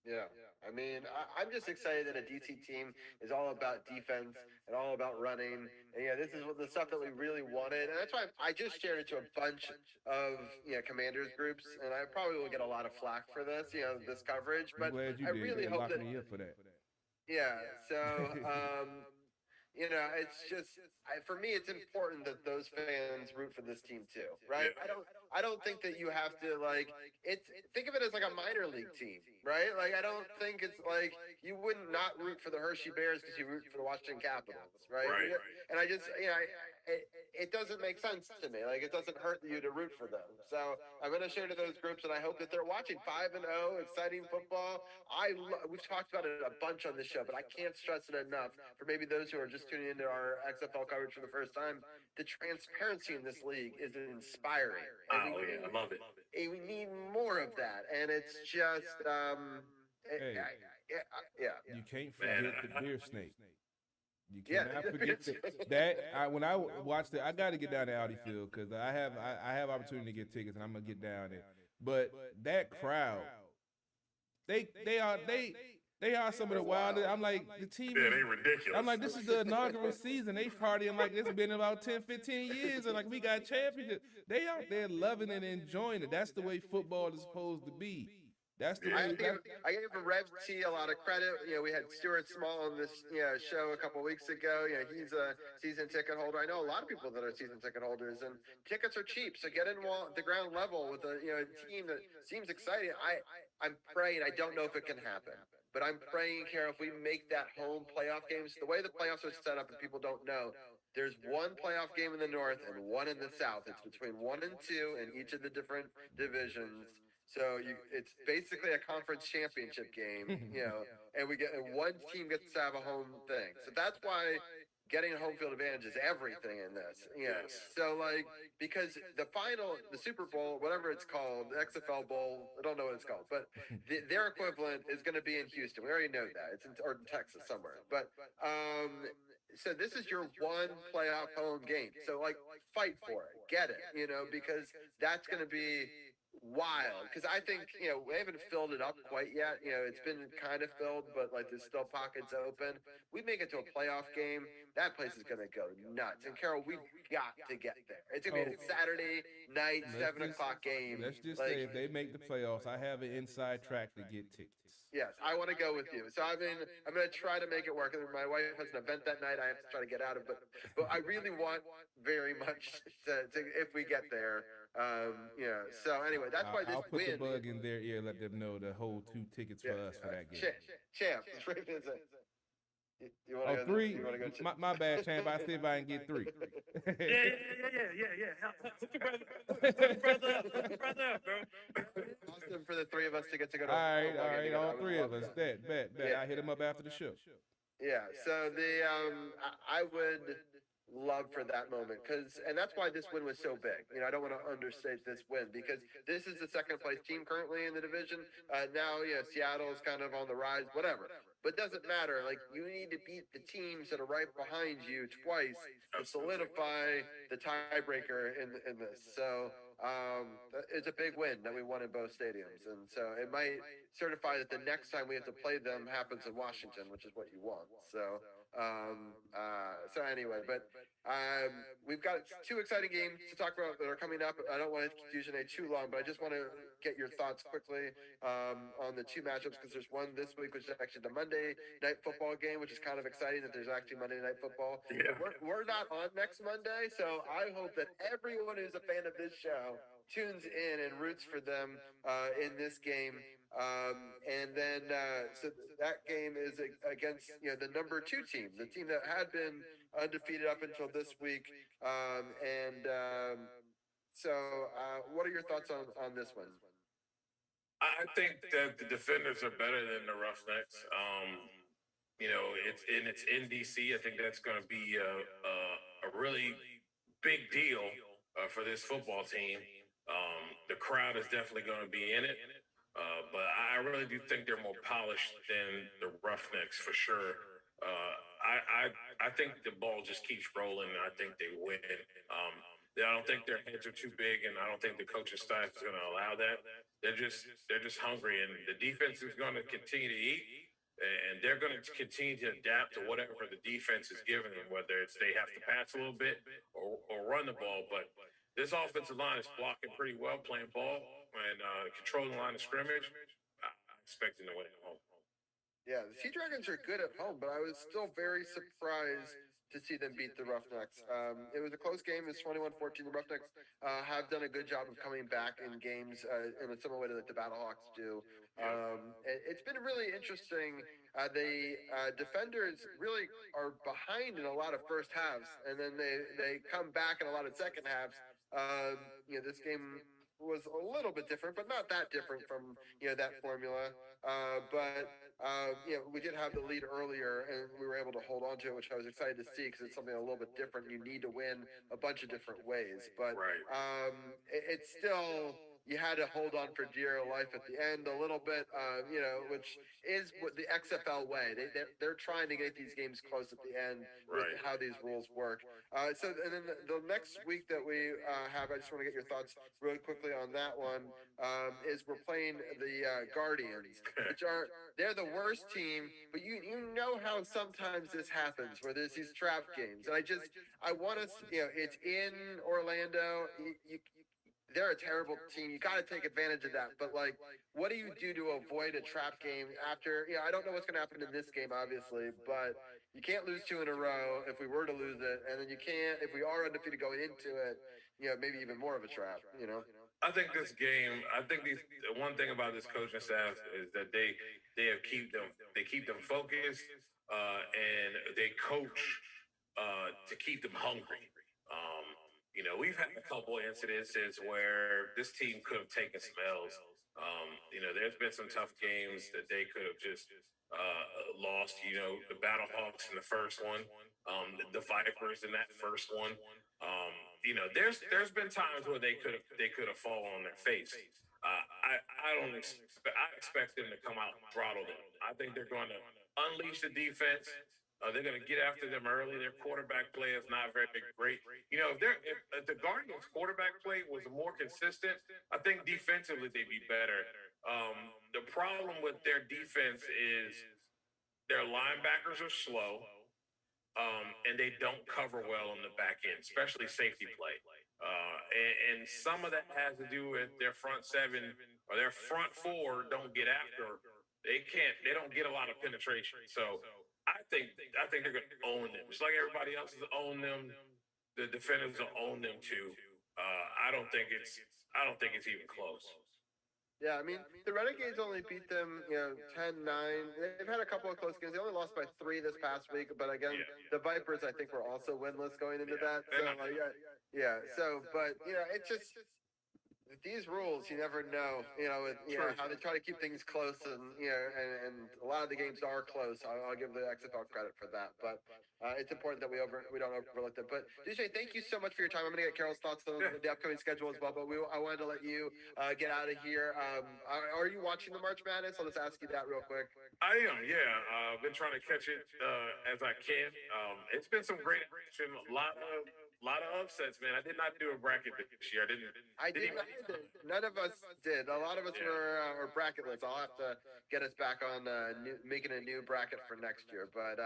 Yeah. I mean, I'm just excited that a DC team is all about defense and all about running. And yeah, this is the stuff that we really wanted. And that's why I just shared it to a bunch of Commanders groups. And I probably will get a lot of flack for this, this coverage. But I really hope that. Me up for that. Yeah. So, it's just for me, it's important that those fans root for this team too, right? I don't think that you have to think of it as like a minor league team, right? Like I don't think it's like you wouldn't not root for the Hershey Bears because you root for the Washington Capitals, right? And I just it doesn't make sense to me. Like it doesn't hurt you to root for them. So I'm going to share to those groups, and I hope that they're watching 5-0, exciting football. We've talked about it a bunch on this show, but I can't stress it enough for maybe those who are just tuning into our XFL coverage for the first time. The transparency in this league is inspiring. I love it. We need more of that, and it's just You can't forget the beer snake. You cannot forget that. When I watched it, I got to get down to Audi Field because I have opportunity to get tickets, and I'm gonna get down there. But that crowd, they are some of the wildest. I'm like, the team. Yeah, they ridiculous. I'm like, this is the inaugural season. They partying like this has been about 10, 15 years, and like we got championships. They out there loving it and enjoying it. That's the way football is supposed to be. That's the way. I gave Rev T a lot of credit. You know, we had Stuart Small on this show a couple weeks ago. You know, he's a season ticket holder. I know a lot of people that are season ticket holders, and tickets are cheap. So get in the ground level with a team that seems exciting. I'm praying. I don't know if it can happen, but I'm praying, Carol, if we make that home playoff games, the way the playoffs are set up, and people don't know, there's one playoff game in the North and one in the South. It's between 1 and 2 in each of the different divisions. So it's basically a conference championship game, and one team gets to have a home thing. So that's why getting a home field advantage is everything in this. So because the final, the Super Bowl, whatever it's called, the XFL Bowl, I don't know what it's called, but their equivalent is going to be in Houston. We already know that. It's in Texas somewhere. But so this is your one playoff home game. So fight for it, get it, because that's going to be wild. Because I think we haven't filled it up quite yet. It's been kind of filled, but there's still pockets open. We make it to a playoff game, that place is gonna go nuts. And Carol, we've got to get there. It's gonna be a Saturday night 7 o'clock game. Let's just say if they make the playoffs, I have an inside track to get tickets. Yes, I want to go with you. So I'm gonna try to make it work. My wife has an event that night. I have to try to get out of, but I really want very much to if we get there. So anyway, that's why this I'll put win. the bug in their ear, let them know to hold 2 tickets for us for that game. Champ, you want to go? 3. You want to go? My bad, Champ. I see if I can get 3. Yeah. Hook your brother up, bro. Awesome for the 3 of us to get to go to. All right, all 3 of us. Bet. Yeah. I hit him up after the show. Yeah. So I would love for that moment and that's why this win was so big. I don't want to understate this win because this is the second place team currently in the division. Now, Seattle is kind of on the rise, whatever. But it doesn't matter. You need to beat the teams that are right behind you twice to solidify the tiebreaker in this. So it's a big win that we won in both stadiums, and so it might certify that the next time we have to play them happens in Washington, which is what you want. So anyway, but we've got 2 exciting games to talk about that are coming up. I don't want to keep using it too long, but I just want to get your thoughts quickly on the 2 matchups because there's one this week, which is actually the Monday Night Football game, which is kind of exciting that there's actually Monday Night Football. Yeah. We're not on next Monday, so I hope that everyone who's a fan of this show tunes in and roots for them in this game. And then so that game is against the number 2 team, the team that had been undefeated up until this week. So what are your thoughts on this one? I think that the defenders are better than the Roughnecks. It's in DC. I think that's going to be a really big deal for this football team. The crowd is definitely going to be in it. But I really do think they're more polished than the Roughnecks for sure. I think the ball just keeps rolling, and I think they win. I don't think their heads are too big, and I don't think the coaching staff is going to allow that. They're just hungry, and the defense is going to continue to eat, and they're going to continue to adapt to whatever the defense is giving them, whether it's they have to pass a little bit or run the ball. But this offensive line is blocking pretty well, playing ball, and controlling the line of scrimmage. I'm expecting to win at home. Yeah, the Sea Dragons are good at home, but I was still very surprised to see them beat the Roughnecks. It was a close game. It's 21-14. The Roughnecks have done a good job of coming back in games in a similar way to the Battlehawks do. It's been really interesting. The defenders really are behind in a lot of first halves, and then they come back in a lot of second halves. This game was a little bit different, but not that different from that formula. We did have the lead earlier, and we were able to hold on to it, which I was excited to see because it's something a little bit different. You need to win a bunch of different ways, but it's still you had to hold on for dear life at the end a little bit, which is what the XFL way. They're trying to get these games close at the end with Right. how these rules work. And then the next week that we have, I just want to get your thoughts really quickly on that one. Is we're playing the Guardians, which they're the worst team, but you know how sometimes this happens where there's these trap games, and I want us, it's in Orlando. They're a terrible team. You got to take advantage of that. But like, what do you do to avoid a trap game after? I don't know what's going to happen in this game, obviously, but you can't lose 2 in a row if we were to lose it, and then you can't if we are undefeated going into it. Maybe even more of a trap. I think this game. The one thing about this coaching staff is that they keep them focused, and they coach to keep them hungry. We've had a couple incidences where this team could have taken some L's. There's been some tough games that they could have just lost. The Battlehawks in the first one, the Vipers in that first one. There's been times where they could have fallen on their face. I expect them to come out and throttle them. I think they're going to unleash the defense. They're going to get after them early. Their quarterback play is not very great. If the Guardians' quarterback play was more consistent, I think defensively they'd be better. The problem with their defense is their linebackers are slow, and they don't cover well on the back end, especially safety play. And some of that has to do with their front seven or their front four don't get after. They don't get a lot of penetration. So I think they're going to own them. Just like everybody else has owned them, the defenders will own them too. I don't think it's even close. Yeah, I mean, the Renegades only beat them, 10-9. They've had a couple of close games. They only lost by 3 this past week. But again, the Vipers, I think, were also winless going into that. So, it's just these rules, you never know, how they try to keep things close, and a lot of the games are close. I'll give the XFL credit for that, but it's important that we don't overlook them. But DJ, thank you so much for your time. I'm going to get Carol's thoughts on the upcoming schedule as well, but I wanted to let you get out of here. Are you watching the March Madness? I'll just ask you that real quick. I am, yeah. I've been trying to catch it as I can. It's been some great action, a lot of upsets, man. I did not do a bracket this year. I didn't either. None of us did. A lot of us were bracketless. I'll have to get us back on making a new bracket for next year. But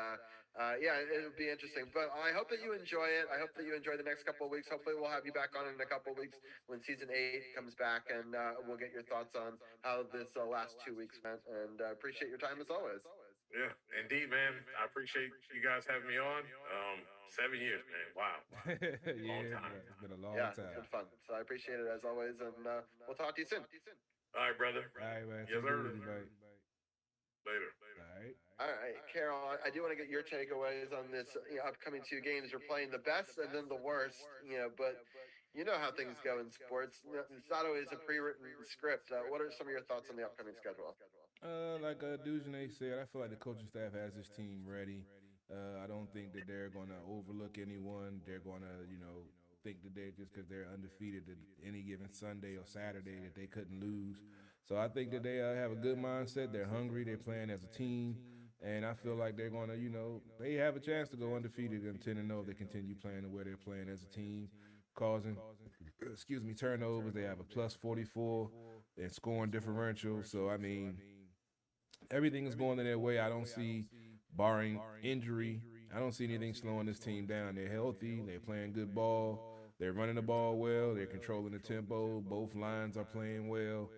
it'll be interesting. But I hope that you enjoy it. I hope that you enjoy the next couple of weeks. Hopefully, we'll have you back on in a couple of weeks when season 8 comes back, and we'll get your thoughts on how this last 2 weeks went. And appreciate your time as always. Yeah, indeed, man. I appreciate you guys having me on. 7 years, man. Wow. Long time. It's been a long time. It's been fun. So I appreciate it as always, and we'll talk to you soon. All right, brother. All right, man. Yes, sir. Later. All right, Carol, I do want to get your takeaways on this upcoming 2 games. You're playing the best and then the worst, but you know how things go in sports. It's not always a pre-written script. What are some of your thoughts on the upcoming schedule? Like Dujane said, I feel like the coaching staff has this team ready. I don't think that they're going to overlook anyone. They're going to, think that they're just because they're undefeated that any given Sunday or Saturday that they couldn't lose. So I think that they have a good mindset. They're hungry. They're playing as a team. And I feel like they're going to, they have a chance to go undefeated and 10-0 if they continue playing the way they're playing as a team, causing, turnovers. They have a plus 44 and scoring differential. So, I mean, everything is going in their way. I don't see, barring injury, I don't see anything slowing this team down. They're healthy. They're playing good ball. They're running the ball well. They're controlling the tempo. Both lines are playing well.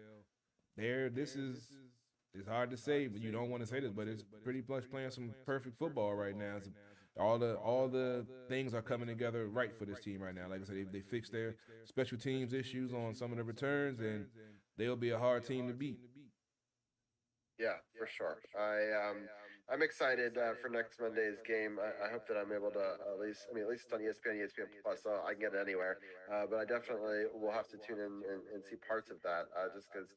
It's hard to say, but you don't want to say this, but it's pretty much playing some perfect football right now. All the things are coming together right for this team right now. Like I said, they fixed their special teams issues on some of the returns, and they'll be a hard team to beat. Yeah, for sure. I'm excited for next Monday's game. I hope that I'm able to at least it's on ESPN Plus, so I can get it anywhere. But I definitely will have to tune in and see parts of that, just because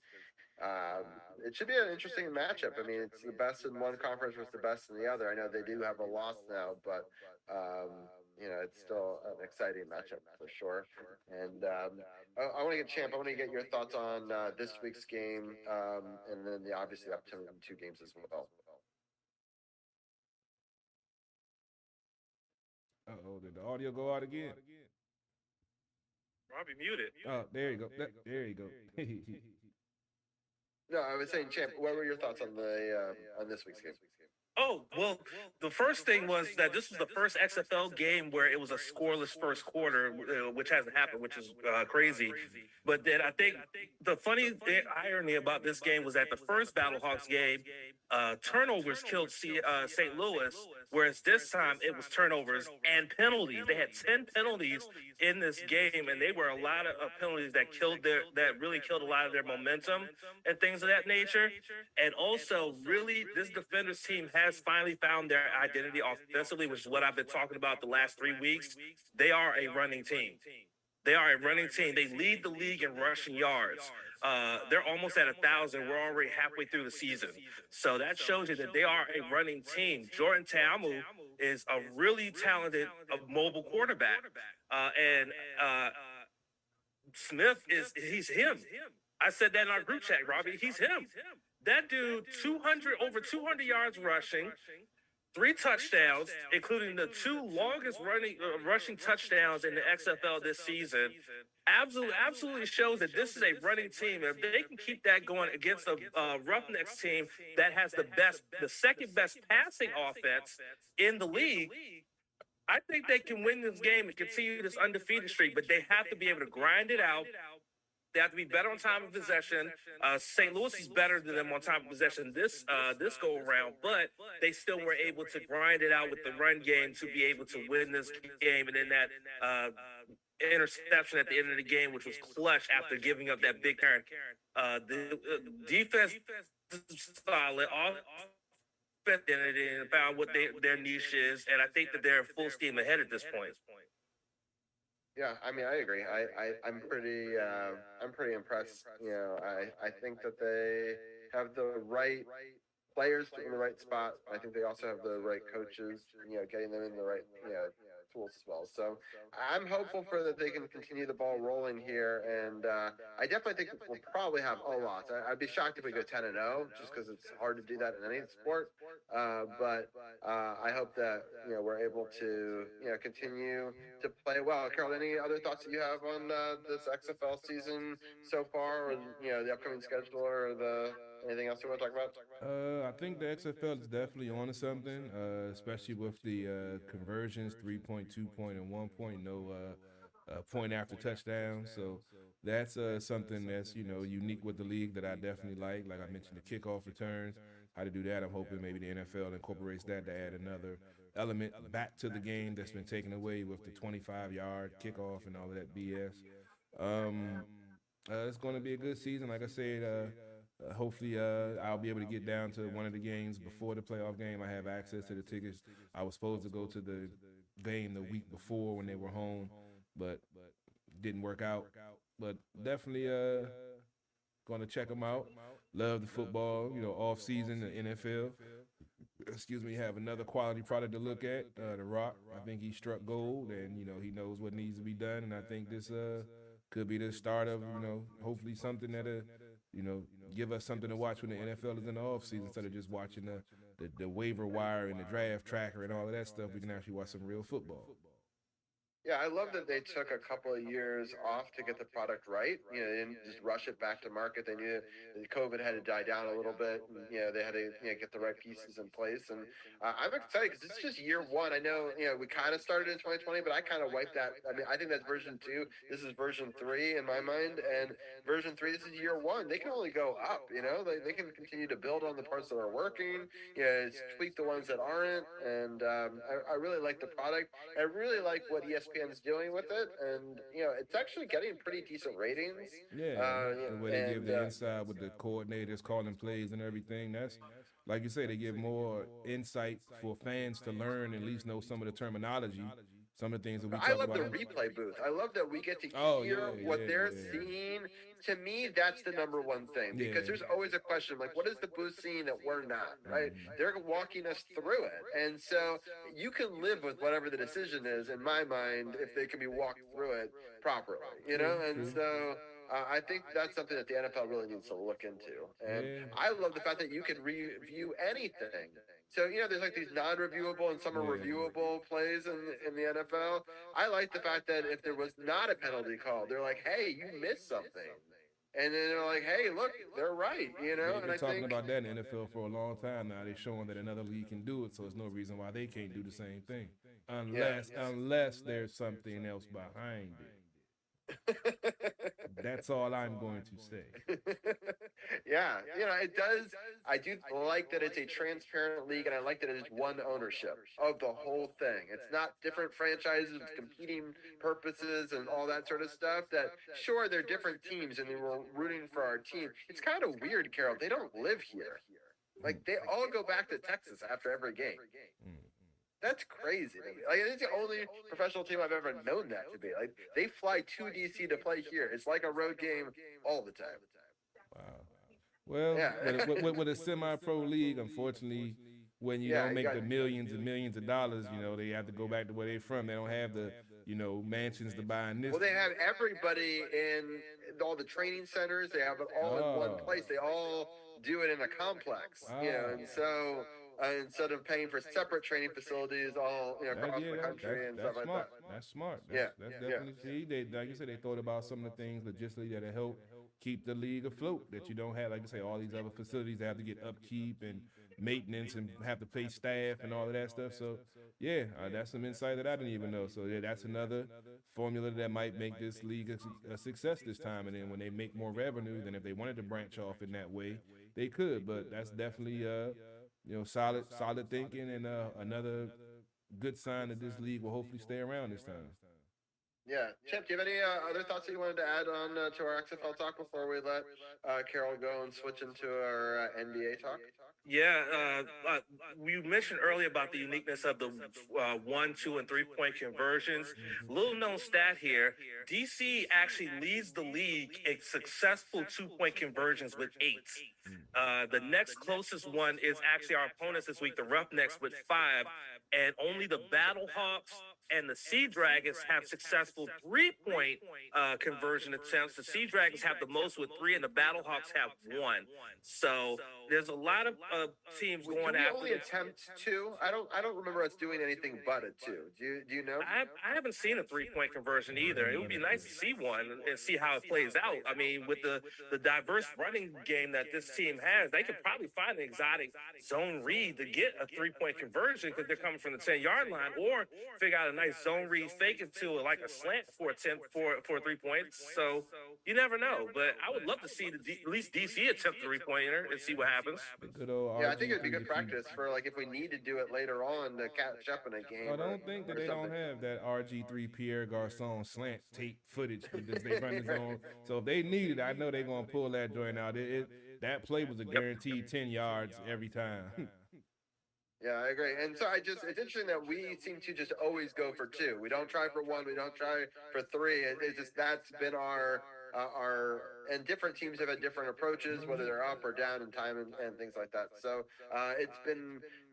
it should be an interesting matchup. I mean, it's the best in one conference versus the best in the other. I know they do have a loss now, but it's still an exciting matchup for sure. And I want to get Champ. I want to get your thoughts on this week's game, and then obviously the upcoming 2 games as well. Uh-oh, did the audio go out again? Robbie muted. Oh, there you go. There you go. No, I was saying, Champ, what were your thoughts on the on this week's game? Oh, well, the first thing was that this was the first XFL game where it was a scoreless first quarter, which hasn't happened, which is crazy. But then I think the funny irony about this game was that the first Battlehawks game, turnovers killed St. Louis, whereas this time it was turnovers and penalties. They had 10 penalties in this game, and they were a lot of penalties that really killed a lot of their momentum and things of that nature. And also, really, this defenders team has finally found their identity offensively, which is what I've been talking about the last 3 weeks. They are a running team. They are a running team. They lead the league in rushing yards. They're almost at 1,000. We're already halfway through the season. So that shows you that they are a running team. Jordan Ta'amu is a really talented mobile quarterback. And Smith he's him. I said that in our group chat, Robbie. He's him. That dude, over 200 yards rushing, 3 touchdowns, including the 2 longest rushing touchdowns in the XFL this season. Absolutely shows that this is a running team. If they can keep that going against a Roughnecks team that has the second best passing offense in the league, I think they can win this game and continue this undefeated streak. But they have to be able to grind it out. They have to be better on time of possession. St. Louis is better than them on time of possession this go around, but they still were able to grind it out with the run game to be able to win this game. And then that interception at the end of the game, which was clutch after giving up that big turn. The defense is solid. Offense identity and found what their niche is, and I think that they're full steam ahead at this point. Yeah, I mean, I agree. I'm pretty impressed. You know, I think that they have the right players in the right spot. I think they also have the right coaches. You know, getting them in the right tools as well. So I'm hopeful for that they can continue the ball rolling here, and I definitely think we'll probably have a lot. I'd be shocked if we go 10-0, just because it's hard to do that in any sport. But I hope that we're able to continue to play well. Carol, any other thoughts that you have on this XFL season so far, or the upcoming schedule, or anything else you want to talk about? I think the XFL is definitely on to something, especially with the conversions, 3-point, 2-point, and 1-point, no point after touchdown. So that's something that's unique with the league that I definitely like. Like I mentioned, the kickoff returns, how to do that. I'm hoping maybe the NFL incorporates that to add another element back to the game that's been taken away with the 25-yard kickoff and all of that BS. It's going to be a good season. Like I said, hopefully I'll be able to get down to one of the games before the playoff game. I have access to the tickets. I was supposed to go to the game the week before when they were home, but didn't work out. But definitely going to check them out. Love the football, off season, the NFL. Have another quality product to look at. The Rock, I think he struck gold, and he knows what needs to be done. And I think this could be the start of hopefully something that give us something to watch when the NFL is in the off season, instead of just watching the waiver wire and the draft tracker and all of that stuff. We can actually watch some real football. Yeah, I love that they took a couple of years off to get the product right. They didn't just rush it back to market. They knew that COVID had to die down a little bit. And, they had to get the right pieces in place. And I'm excited because it's just year one. I know, we kind of started in 2020, but I kind of wiped that. I mean, I think that's version 2. This is version 3 in my mind. And version 3, this is year one. They can only go up, They can continue to build on the parts that are working, tweak the ones that aren't. And I really like the product. I really like what ESPN is doing with it, and it's actually getting pretty decent ratings. The way they give the inside with the coordinators calling plays and everything, that's like you say, they give more insight for fans to learn, at least know some of the terminology some of the things that we I talk love the about. replay booth. I love that we get to Oh, hear yeah, what yeah, they're yeah. seeing. To me, that's the number one thing because Yeah. there's always a question like, what is the booth seeing that we're not, right? They're walking us through it. And so you can live with whatever the decision is, in my mind, if they can be walked through it properly, you know? And so I think that's something that the NFL really needs to look into. And Yeah. I love the fact that you can review anything. So, there's like these non-reviewable and some are reviewable plays in the NFL. I like the fact that if there was not a penalty call, they're like, hey, you missed something. And then they're like, hey, look, they're right, They've and been I talking think about that in the NFL for a long time now. They're showing that another league can do it, so there's no reason why they can't do the same thing, unless there's something else behind it. That's all I'm going to say. Yeah, it does. I do like that it's a transparent league, and I like that it is one ownership of the whole thing. It's not different franchises with competing purposes and all that sort of stuff. That sure, they're different teams, and they were rooting for our team. It's kind of weird, Carol. They don't live here. Like they all go back to Texas after every game. That's crazy to me. Like it's the only professional team I've ever known that to be. Like they fly to DC to play here. It's like a road game all the time. Wow. Well, Yeah. with a semi-pro league, unfortunately, when you don't make the millions and millions of dollars, they have to go back to where they're from. They don't have the, mansions to buy in this. Well, they have everybody in all the training centers. They have it all in one place. They all do it in a complex, and so instead of paying for separate training facilities all across the country and stuff like that. That's smart. Yeah, That's definitely see. They, like you said, they thought about some of the things logistically that help keep the league afloat. That you don't have, like I say, all these other facilities that have to get upkeep and maintenance and have to pay staff and all of that stuff. So that's some insight that I didn't even know. So that's another formula that might make this league a success this time. And then when they make more revenue, then if they wanted to branch off in that way, they could. But that's definitely solid thinking and another good sign that this league will hopefully stay around this time. Yeah, Chip, do you have any other thoughts that you wanted to add on to our XFL talk before we let Carol go and switch into our NBA talk? Yeah, we mentioned earlier about the uniqueness of the 1, 2, and 3-point conversions. Little known stat here: DC actually leads the league in successful 2-point conversions with 8. The next closest one is actually our opponents this week, the Roughnecks, with 5, and only the Battlehawks and the Sea Dragons have successful 3-point conversion attempts. The Sea Dragons have the most with 3, and the Battlehawks have 1. So there's a lot of teams going after. Only attempt 2. I don't remember us doing anything but a 2. Do you know? I haven't seen a 3-point conversion either. It would be nice to see one and see how it plays out. I mean, with the diverse running game that this team has, they could probably find an exotic zone read to get a 3-point conversion because they're coming from the 10-yard line, or figure out a nice zone read, fake it to like a slant for a 3 points. So you never know. But I would love to see at least DC attempt the 3-pointer and see what happens. Yeah, I think it'd be good practice for like if we need to do it later on to catch up in a game. I don't think that they don't have that RG3 Pierre Garçon slant tape footage because they run the zone. So if they need it, I know they're gonna pull that joint out. That play was a guaranteed 10 yards every time. Yeah, I agree. And so it's interesting that we seem to just always go for 2. We don't try for 1. We don't try for 3. It's just that's been our and different teams have had different approaches, whether they're up or down in time and things like that. So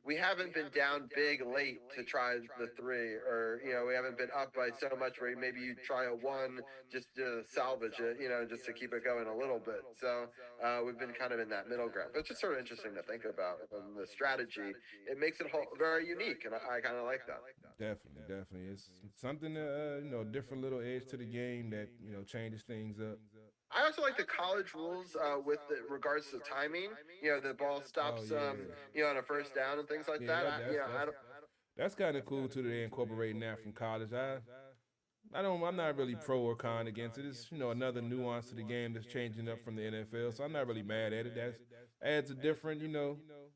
we haven't been down big late to try the 3, or we haven't been up by so much where maybe you try a 1 just to salvage it, just to keep it going a little bit. So we've been kind of in that middle ground. But it's just sort of interesting to think about the strategy. It makes it very unique, and I kind of like that. Definitely. It's something different little edge to the game that changes things up. I also like the college rules with regards to timing. The ball stops, on a first down and things like that. That's kind of cool too that they incorporating that from college. I'm not really pro or con against it. It's another nuance to the game that's changing up from the NFL. So I'm not really mad at it. That adds a different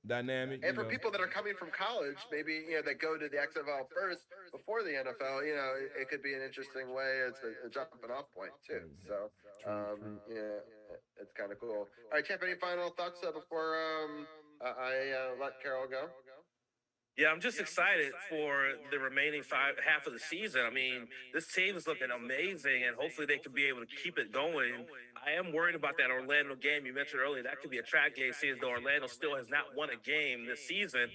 dynamic. And for people that are coming from college, maybe that go to the XFL first before the NFL, it could be an interesting way as a jumping off point too. So it's kind of cool. All right, Champ, any final thoughts before I let Carol go? Yeah, I'm just excited for the remaining half of the season. I mean, this team is looking amazing, and hopefully they can be able to keep it going. I am worried about that Orlando game you mentioned earlier. That could be a track game, seeing though Orlando still has not won a game this season.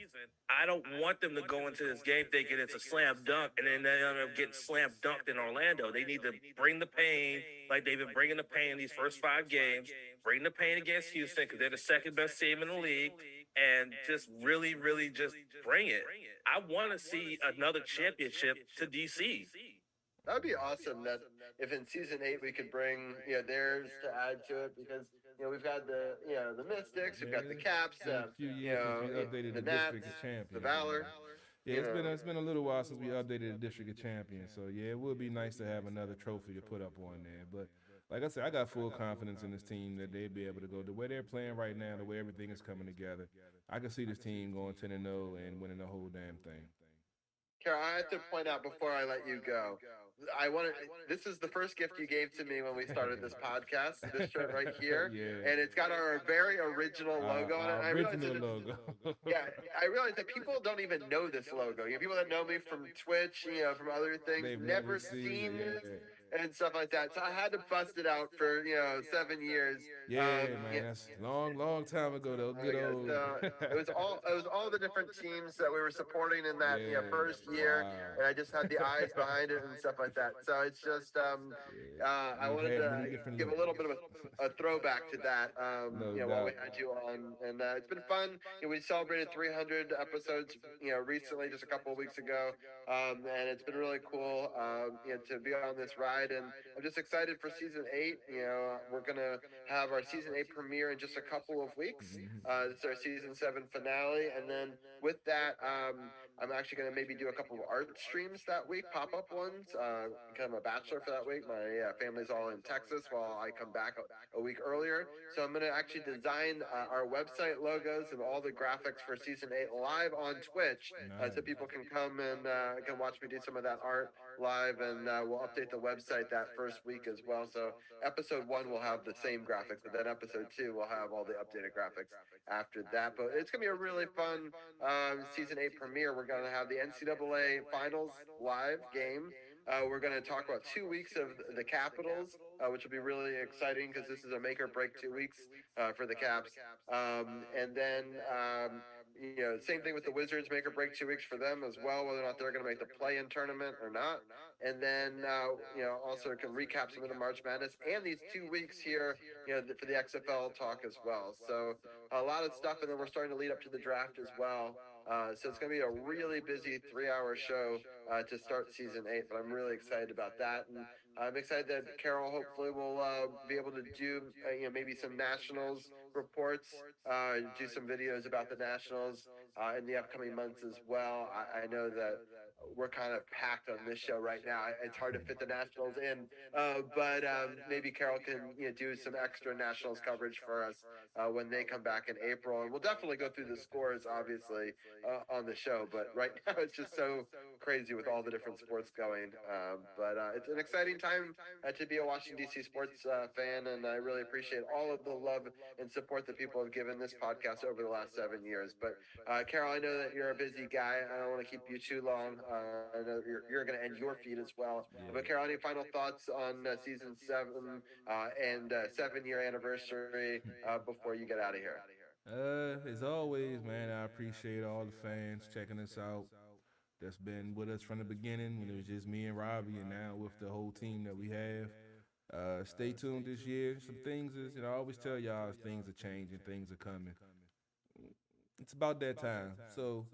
I don't want them to go into this game thinking it's a slam dunk, and then they end up getting slam dunked in Orlando. They need to bring the pain, like they've been bringing the pain in these first 5 games. Bring the pain against Houston because they're the second best team in the league, and just really, really just bring it. I want to see another championship to DC. That would be awesome. That if in season 8 we could bring theirs to add to it, because we've got the the Mystics, we've got the Caps, a few years since we updated the Nats, district of champions. the Valor. Yeah, it's been a little while since we updated the district of champions. So yeah, it would be nice to have another trophy to put up on there. But like I said, I got full confidence in this team that they'd be able to go the way they're playing right now, the way everything is coming together. I can see this team going 10-0 and winning the whole damn thing. Carol, I have to point out before I let you go, this is the first gift you gave to me when we started this podcast, this shirt right here. Yeah. And it's got our very original logo on it. Logo. I realize that people don't even know this logo. People that know me from Twitch, from other things, They've never seen this. it. And stuff like that. So I had to bust it out for 7 years. Man, that's long time ago though. Good old. It was all the different teams that we were supporting in that first year, and I just had the eyes behind it and stuff like that. So it's just I wanted to give a little bit of a throwback to that. While we had you on, and it's been fun. We celebrated 300 episodes recently, just a couple of weeks ago, and it's been really cool to be on this ride. And I'm just excited for season 8. We're gonna have our season 8 premiere in just a couple of weeks. It's our season 7 finale, and then with that, I'm actually gonna maybe do a couple of art streams that week, pop-up ones. Become a bachelor for that week. My family's all in Texas while I come back a week earlier. So I'm gonna actually design our website logos and all the graphics for season 8 live on Twitch, so people can come and can watch me do some of that art live, and we'll update the website that first week as well. So episode 1 will have the same graphics, but then episode 2 will have all the updated graphics after that. But it's gonna be a really fun season 8 premiere. We're gonna have the NCAA Finals live game. We're going to talk about 2 weeks of the Capitals, which will be really exciting because this is a make or break 2 weeks for the Caps. And then same thing with the Wizards, make or break 2 weeks for them as well, whether or not they're going to make the play-in tournament or not. And then, also can recap some of the March Madness and these 2 weeks here, for the XFL talk as well. So a lot of stuff, and then we're starting to lead up to the draft as well. So it's going to be a really busy 3-hour show to start season 8, but I'm really excited about that. And I'm excited that Carol hopefully will be able to do, maybe some Nationals reports, do some videos about the Nationals in the upcoming months as well. I know that we're kind of packed on this show right now. It's hard to fit the Nationals in, but maybe Carol can do some extra Nationals coverage for us when they come back in April. And we'll definitely go through the scores, obviously, on the show. But right now, it's just so crazy with all the different sports going. But it's an exciting time to be a Washington, D.C. sports fan, and I really appreciate all of the love and support that people have given this podcast over the last 7 years. But Carol, I know that you're a busy guy. I don't want to keep you too long. I know you're going to end your feed as well. But Carol, any final thoughts on season 7 and 7-year anniversary before you get out of here? As always, man, I appreciate all the fans checking us out. That's been with us from the beginning when it was just me and Robbie, and now with the whole team that we have. Stay tuned this year. Some things is, I always tell y'all, things are changing, things are coming. It's about that time. So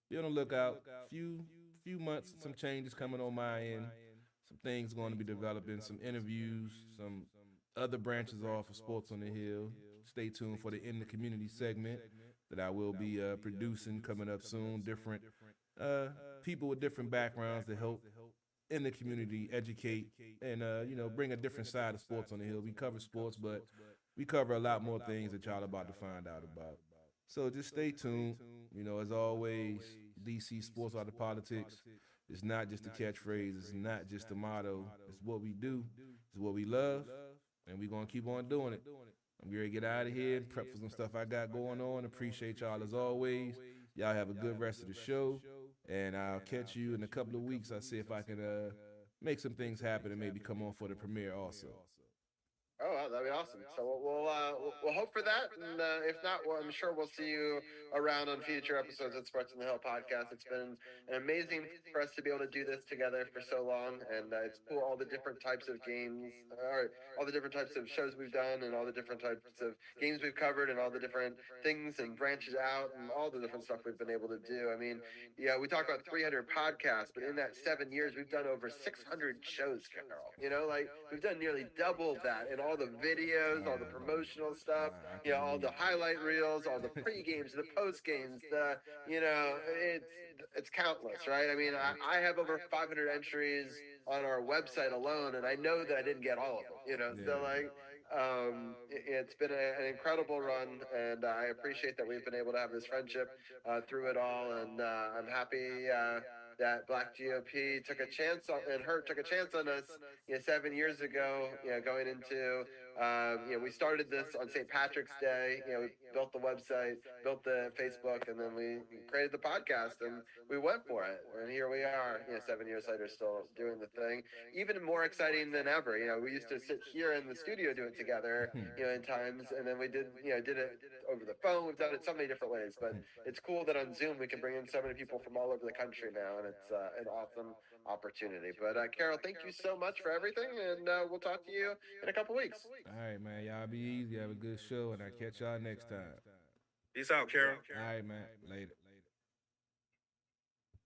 be on the lookout. Few months, some changes coming on my end. Some things going to be developing, some interviews, some other branches off of Sports on the Hill. Stay tuned for the In the Community segment that I will be producing coming up soon. Different people with different backgrounds to help in the community educate and bring a different side of Sports on the Hill. We cover sports, but we cover a lot more things that y'all about to find out about. So just stay tuned. As always, DC Sports Out of Politics. It's not just a catchphrase. It's not just a motto. It's what we do. It's what we love, and we're going to keep on doing it. I'm ready to get out of here and prep for some stuff I got going on. Appreciate y'all as always. Y'all have a good rest of the show, and I'll catch you in a couple of weeks. I'll see if I can make some things happen and maybe come on for the premiere also. Oh, wow, that'd be awesome. So we'll hope for that, and if not, well, I'm sure we'll see you around on future episodes of Sports on the Hill podcast. It's been an amazing for us to be able to do this together for so long, and it's cool all the different types of games, or all the different types of shows we've done, and all the different types of games we've covered, and all the different things and branches out, and all the different stuff we've been able to do. I mean, yeah, we talk about 300 podcasts, but in that 7 years, we've done over 600 shows, Carol. You know, like we've done nearly double that in all the videos, all the promotional stuff, you know, all the highlight reels, all the pre-games, the post-games, it's countless, right? I mean, I have over 500 entries on our website alone, and I know that I didn't get all of them, you know, so like, it's been an incredible run, and I appreciate that we've been able to have this friendship through it all, and I'm happy that Black GOP took a chance on, and Hurt took a chance on us, 7 years ago, going into, we started this on St. Patrick's Day, we built the website, built the Facebook, and then we created the podcast, and we went for it. And here we are, 7 years later, still doing the thing. Even more exciting than ever. We used to sit here in the studio do it together, in times, and then we did it over the phone. We've done it so many different ways, but it's cool that on Zoom we can bring in so many people from all over the country now, and it's an awesome opportunity. But Carol, thank you so much for everything, and we'll talk to you in a couple weeks. All right, man. Y'all be easy. Have a good show, and I'll catch y'all next time. Peace out, Carol. All right, man. Later.